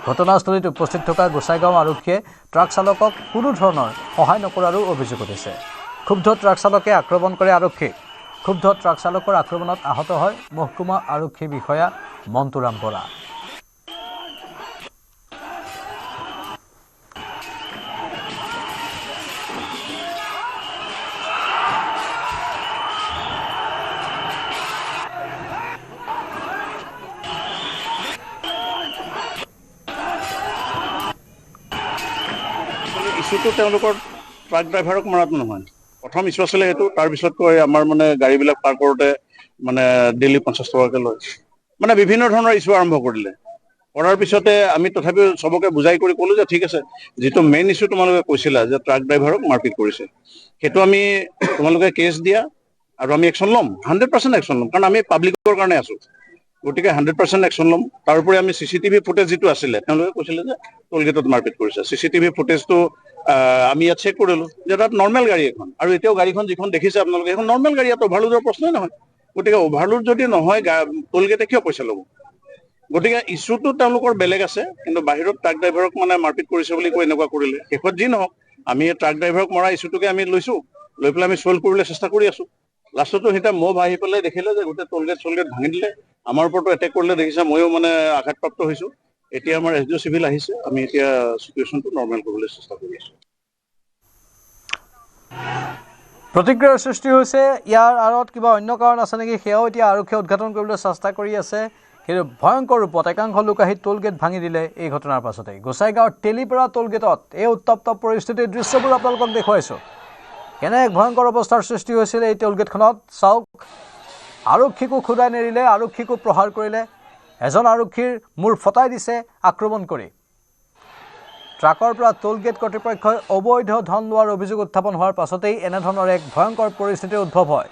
ঘটনাস্থলীত উপস্থিত থকা গোসাইগাঁও আৰক্ষীয়ে ট্ৰাক চালকক কোনো ধৰণৰ সহায় নকৰাৰো অভিযোগ উঠিছে। ক্ষুব্ধ ট্ৰাক চালকে আক্ৰমণ কৰে আৰক্ষীক। ক্ষুব্ধ ট্ৰাক চালকৰ আক্ৰমণত আহত হয় মহকুমা আৰক্ষী বিষয়া মন্তুৰাম বৰা। ইছ্যুটো তেওঁলোকৰ ট্ৰাক ড্ৰাইভাৰক মৰাটো নহয়। প্ৰথম ইছ্যু আছিলে সেইটো, তাৰপিছতকৈ আমাৰ মানে গাড়ীবিলাক পাৰ কৰোঁতে মানে ডেইলি 50 টকাকৈ লয়। মানে বিভিন্ন ধৰণৰ ইছ্যু আৰম্ভ কৰিলে। কৰাৰ পিছতে আমি তথাপিও চবকে বুজাই কৰি ক'লো যে ঠিক আছে, যিটো মেইন ইছ্যু তোমালোকে কৈছিলা যে ট্ৰাক ড্ৰাইভাৰক মাৰপিট কৰিছে, সেইটো আমি তোমালোকে কেছ দিয়া আৰু আমি একশ্যন ল'ম, 100% একশ্যন ল'ম, কাৰণ আমি পাব্লিকৰ কাৰণে আছোঁ। গতিকে 100% একশ্যন ল'ম। তাৰোপৰি আমি CCTV ফুটেজ যিটো আছিলে, তেওঁলোকে কৈছিলে যে টোলগেটত মাৰপিট কৰিছে। CCTV ফুটেজটো আমি ইয়াত চেক কৰিলোঁ যে তাত নৰ্মেল গাড়ী এখন, আৰু এতিয়াও গাড়ীখন যিখন দেখিছে আপোনালোকে, এখন নৰ্মেল গাড়ী, ইয়াত অভাৰলোডৰ প্ৰশ্নই নহয়। গতিকে অভাৰলোড যদি নহয়, টোলগেটে কিয় পইচা ল'ব? গতিকে ইছ্যুটো তেওঁলোকৰ বেলেগ আছে, কিন্তু বাহিৰত ট্ৰাক ড্ৰাইভাৰক মানে মাৰপিট কৰিছে বুলি কৈ এনেকুৱা কৰিলে। শেষত যি নহওক, আমি ট্ৰাক ড্ৰাইভাৰক মৰা ইছ্যুটোকে আমি লৈছোঁ, লৈ পেলাই আমি ছল্ভ কৰিবলৈ চেষ্টা কৰি আছোঁ। লাষ্টতো সিহঁতে মব আহি পেলাই দেখিলে যে গোটেই টোলগেট ভাঙি দিলে, আমাৰ ওপৰতো এটেক কৰিলে। দেখিছে ময়ো মানে আঘাতপ্ৰাপ্ত হৈছোঁ। এতিয়া আমাৰ SDO চিভিল আহিছে, আমি এতিয়া চিটুৱেশ্যনটো নৰ্মেল কৰিবলৈ চেষ্টা কৰি আছোঁ। প্ৰতিক্ৰিয়াৰ সৃষ্টি হৈছে। ইয়াৰ আঁৰত কিবা অন্য কাৰণ আছে নেকি, সেয়াও এতিয়া আৰক্ষীয়ে উদ্ঘাটন কৰিবলৈ চেষ্টা কৰি আছে। কিন্তু ভয়ংকৰ ৰূপত একাংশ লোক আহি টোলগেট ভাঙি দিলে এই ঘটনাৰ পাছতে। গোসাইগাঁৱৰ তেলিপাৰা টোলগেটত এই উত্তপ্ত পৰিস্থিতিৰ দৃশ্যবোৰ আপোনালোকক দেখুৱাইছোঁ। কেনে এক ভয়ংকৰ অৱস্থাৰ সৃষ্টি হৈছিল এই টোলগেটখনত চাওক। আৰক্ষীকো খুদাই নেৰিলে, আৰক্ষীকো প্ৰহাৰ কৰিলে। এজন আৰক্ষীৰ মূৰ ফটাই দিছে আক্ৰমণ কৰি। ট্ৰাকৰ পৰা টোলগেট কৰ্তৃপক্ষই অবৈধ ধন লোৱাৰ অভিযোগ উত্থাপন হোৱাৰ পাছতেই এনেধৰণৰ এক ভয়ংকৰ পৰিস্থিতিৰ উদ্ভৱ হয়।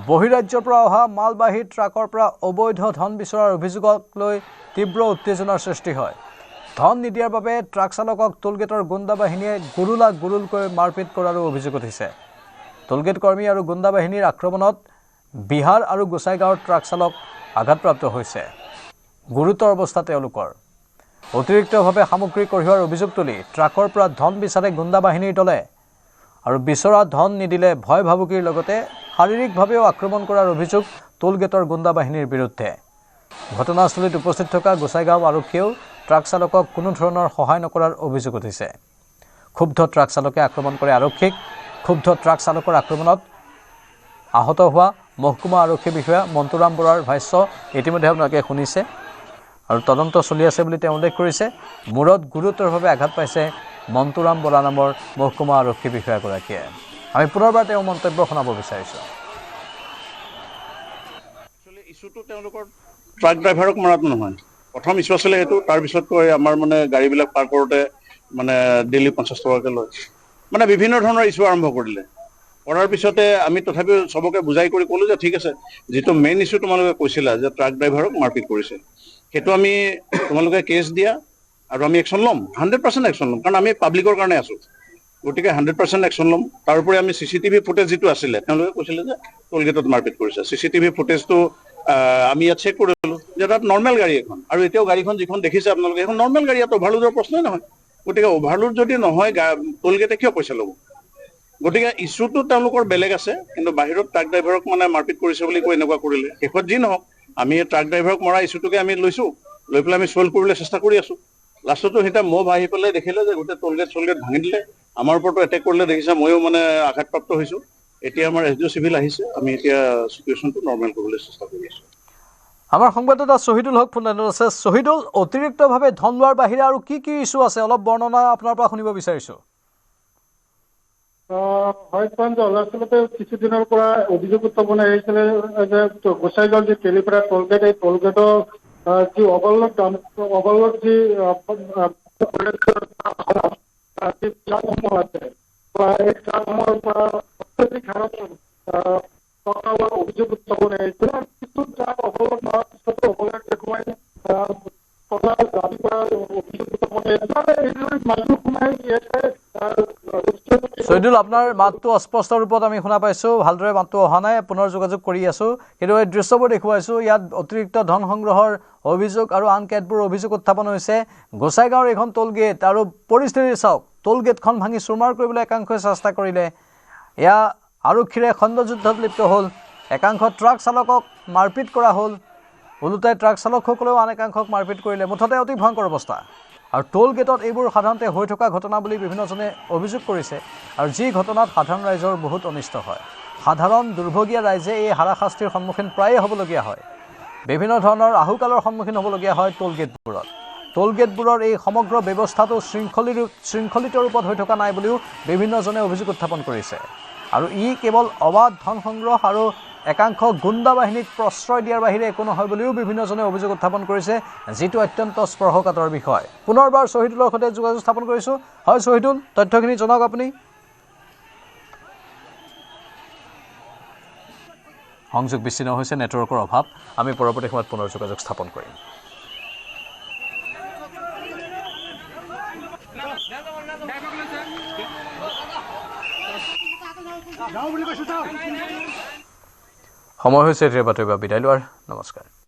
বহিৰাজ্যৰ পৰা অহা মালবাহী ট্ৰাকৰ পৰা অবৈধ ধন বিচৰাৰ অভিযোগক লৈ তীব্ৰ উত্তেজনাৰ সৃষ্টি হয়। ধন নিদিয়াৰ বাবে ট্ৰাক চালকক টোলগেটৰ গুণ্ডা বাহিনীয়ে গুৰুলকৈ মাৰপিট কৰাৰো অভিযোগ উঠিছে। টোলগেট কৰ্মী আৰু গুণ্ডা বাহিনীৰ আক্ৰমণত বিহাৰ আৰু গোসাইগাঁৱৰ ট্ৰাক চালক আঘাতপ্ৰাপ্ত হৈছে। গুৰুতৰ অৱস্থা তেওঁলোকৰ। অতিৰিক্তভাৱে সামগ্ৰী কঢ়িওৱাৰ অভিযোগ তুলি ট্ৰাকৰ পৰা ধন বিচাৰে গুণ্ডা বাহিনীৰ দলে, আৰু বিচৰা ধন নিদিলে ভয় ভাবুকিৰ লগতে শাৰীৰিকভাৱেও আক্ৰমণ কৰাৰ অভিযোগ টোলগেটৰ গুণ্ডা বাহিনীৰ বিৰুদ্ধে। ঘটনাস্থলীত উপস্থিত থকা গোসাইগাঁও আৰক্ষীয়েও ট্ৰাক চালকক কোনো ধৰণৰ সহায় নকৰাৰ অভিযোগ উঠিছে। ক্ষুব্ধ ট্ৰাক চালকে আক্ৰমণ কৰে আৰক্ষীক। ক্ষুব্ধ ট্ৰাক চালকৰ আক্ৰমণত আহত হোৱা মহকুমা আৰক্ষী বিষয়া মন্তুৰাম বৰাৰ ভাষ্য ইতিমধ্যে আপোনালোকে শুনিছে, আৰু তদন্ত চলি আছে বুলি তেওঁ উল্লেখ কৰিছে। মূৰত গুৰুতৰভাৱে আঘাত পাইছে মন্তুৰাম বৰা নামৰ মহকুমা আৰক্ষী বিষয়াগৰাকীয়ে। আমি পুনৰবাৰ তেওঁৰ মন্তব্য শুনাব বিচাৰিছোঁ। ইছ্যুটো তেওঁলোকৰ ট্ৰাক ড্ৰাইভাৰক মৰাটো নহয়। প্ৰথম ইছ্যু আছিলে সেইটো, তাৰপিছতকৈ আমাৰ মানে গাড়ীবিলাক পাৰ কৰোঁতে মানে ডেইলি 50 টকাকৈ লয়। মানে বিভিন্ন ধৰণৰ ইছ্যু আৰম্ভ কৰিলে। কৰাৰ পিছতে আমি তথাপিও চবকে বুজাই কৰি ক'লো যে ঠিক আছে, যিটো মেইন ইছ্যু তোমালোকে কৈছিলা যে ট্ৰাক ড্ৰাইভাৰক মাৰপিট কৰিছে, সেইটো আমি তোমালোকে কেছ দিয়া আৰু আমি একশ্যন ল'ম, 100% একশ্যন ল'ম, কাৰণ আমি পাব্লিকৰ কাৰণে আছোঁ। গতিকে 100% একশ্যন ল'ম। তাৰোপৰি আমি CCTV ফুটেজ যিটো আছিলে, তেওঁলোকে কৈছিলে যে টোলগেটত মাৰপিট কৰিছে। CCTV ফুটেজটো আমি ইয়াত চেক কৰিলোঁ যে তাত নৰ্মেল গাড়ী এখন, আৰু এতিয়াও গাড়ীখন যিখন দেখিছে আপোনালোকে, এখন নৰ্মেল গাড়ী, ইয়াত অভাৰলোডৰ প্ৰশ্নই নহয়। গতিকে অভাৰলোড যদি নহয়, টোলগেটে কিয় পইচা ল'ব? গতিকে ইছ্যুটো তেওঁলোকৰ বেলেগ আছে, কিন্তু বাহিৰত ট্ৰাক ড্ৰাইভাৰক মানে মাৰপিট কৰিছে বুলি কৈ এনেকুৱা কৰিলে। শেষত যি নহওক, আমি ট্ৰাক ড্ৰাইভাৰক মৰা ইছ্যুটোকে আমি লৈছোঁ, লৈ পেলাই আমি ছল্ভ কৰিবলৈ চেষ্টা কৰি আছোঁ। লাষ্টতো সিহঁতে মব আহি পেলাই দেখিলে যে গোটেই টোলগেট ভাঙি দিলে, আমাৰ ওপৰতো এটেক কৰিলে। দেখিছে ময়ো মানে আঘাতপ্ৰাপ্ত হৈছোঁ। এতিয়া আমাৰ SDO চিভিল আহিছে, আমি এতিয়া চিটুৱেশ্যনটো নৰ্মেল কৰিবলৈ চেষ্টা কৰি আছোঁ। আমাৰ সংবাদদাতা শহীদুল হক ফোন লাইনত আছে। শহীদুল, অতিৰিক্তভাৱে ধন লোৱাৰ বাহিৰে আৰু কি কি ইছ্যু আছে, অলপ বৰ্ণনা আপোনাৰ পৰা শুনিব বিচাৰিছোঁ। হয় প্ৰাঞ্জল, আচলতে কিছুদিনৰ পৰা অভিযোগ উত্থাপন আহিছিলে যে গোসাইগাঁও যি তেলিপাৰা টোলগেট, এই টোলগেটৰ যি অবলোড যি ট্ৰাকসমূহ আছে, এই ট্ৰাকসমূহৰ পৰা অত্যাধিক হাৰত টকা লোৱাৰ অভিযোগ উত্থাপন আহিছিল। কিছু ট্ৰাক অবলোড হোৱাৰ পিছতো অবলোড দেখুৱাই টকা দাবী কৰাৰ অভিযোগ উত্থাপন আহিছিল। এইদৰে মানুহ সোমাই ইয়াতে শহীদুল, আপোনাৰ মাতটো অস্পষ্ট ৰূপত আমি শুনা পাইছোঁ, ভালদৰে মাতটো অহা নাই, পুনৰ যোগাযোগ কৰি আছোঁ। কিন্তু এই দৃশ্যবোৰ দেখুৱাইছোঁ, ইয়াত অতিৰিক্ত ধন সংগ্ৰহৰ অভিযোগ আৰু আন কেতবোৰ অভিযোগ উত্থাপন হৈছে। গোসাইগাঁৱৰ এইখন টোলগেট, আৰু পৰিস্থিতি চাওক, টোলগেটখন ভাঙি চুৰমাৰ কৰিবলৈ একাংশই চেষ্টা কৰিলে। এয়া আৰক্ষীৰে খণ্ডযুদ্ধত লিপ্ত হ'ল। একাংশ ট্ৰাক চালকক মাৰপিট কৰা হ'ল, ওলোটাই ট্ৰাক চালকসকলেও আন একাংশক মাৰপিট কৰিলে। মুঠতে অতি ভয়ংকৰ অৱস্থা। আৰু টোল গেটত এইবোৰ সাধাৰণতে হৈ থকা ঘটনা বুলি বিভিন্নজনে অভিযোগ কৰিছে, আৰু যি ঘটনাত সাধাৰণ ৰাইজৰ বহুত অনিষ্ট হয়। সাধাৰণ দুৰ্ভগীয়া ৰাইজে এই হাৰাশাস্তিৰ সন্মুখীন প্ৰায়ে হ'বলগীয়া হয়। বিভিন্ন ধৰণৰ আহুকালৰ সন্মুখীন হ'বলগীয়া হয় টোল গেটবোৰত। টোল গেটবোৰৰ এই সমগ্ৰ ব্যৱস্থাটো শৃংখলিত ৰূপত হৈ থকা নাই বুলিও বিভিন্নজনে অভিযোগ উত্থাপন কৰিছে আৰু ই কেৱল অবাধ ধন সংগ্ৰহ আৰু একাংশ গুণ্ডা বাহিনীক প্ৰশ্ৰয় দিয়াৰ বাহিৰে একো নহয় বুলিও বিভিন্নজনে অভিযোগ উত্থাপন কৰিছে যিটো অত্যন্ত স্পৰ্শকাতৰ বিষয় পুনৰবাৰ শহীদুলৰ সৈতে যোগাযোগ স্থাপন কৰিছোঁ হয় শহীদুল তথ্যখিনি জনাওক আপুনি সংযোগ বিচ্ছিন্ন হৈছে নেটৱৰ্কৰ অভাৱ আমি পৰৱৰ্তী সময়ত পুনৰ যোগাযোগ স্থাপন কৰিম সময় হৈছে বাতৰি বিদায় লোৱাৰ নমস্কাৰ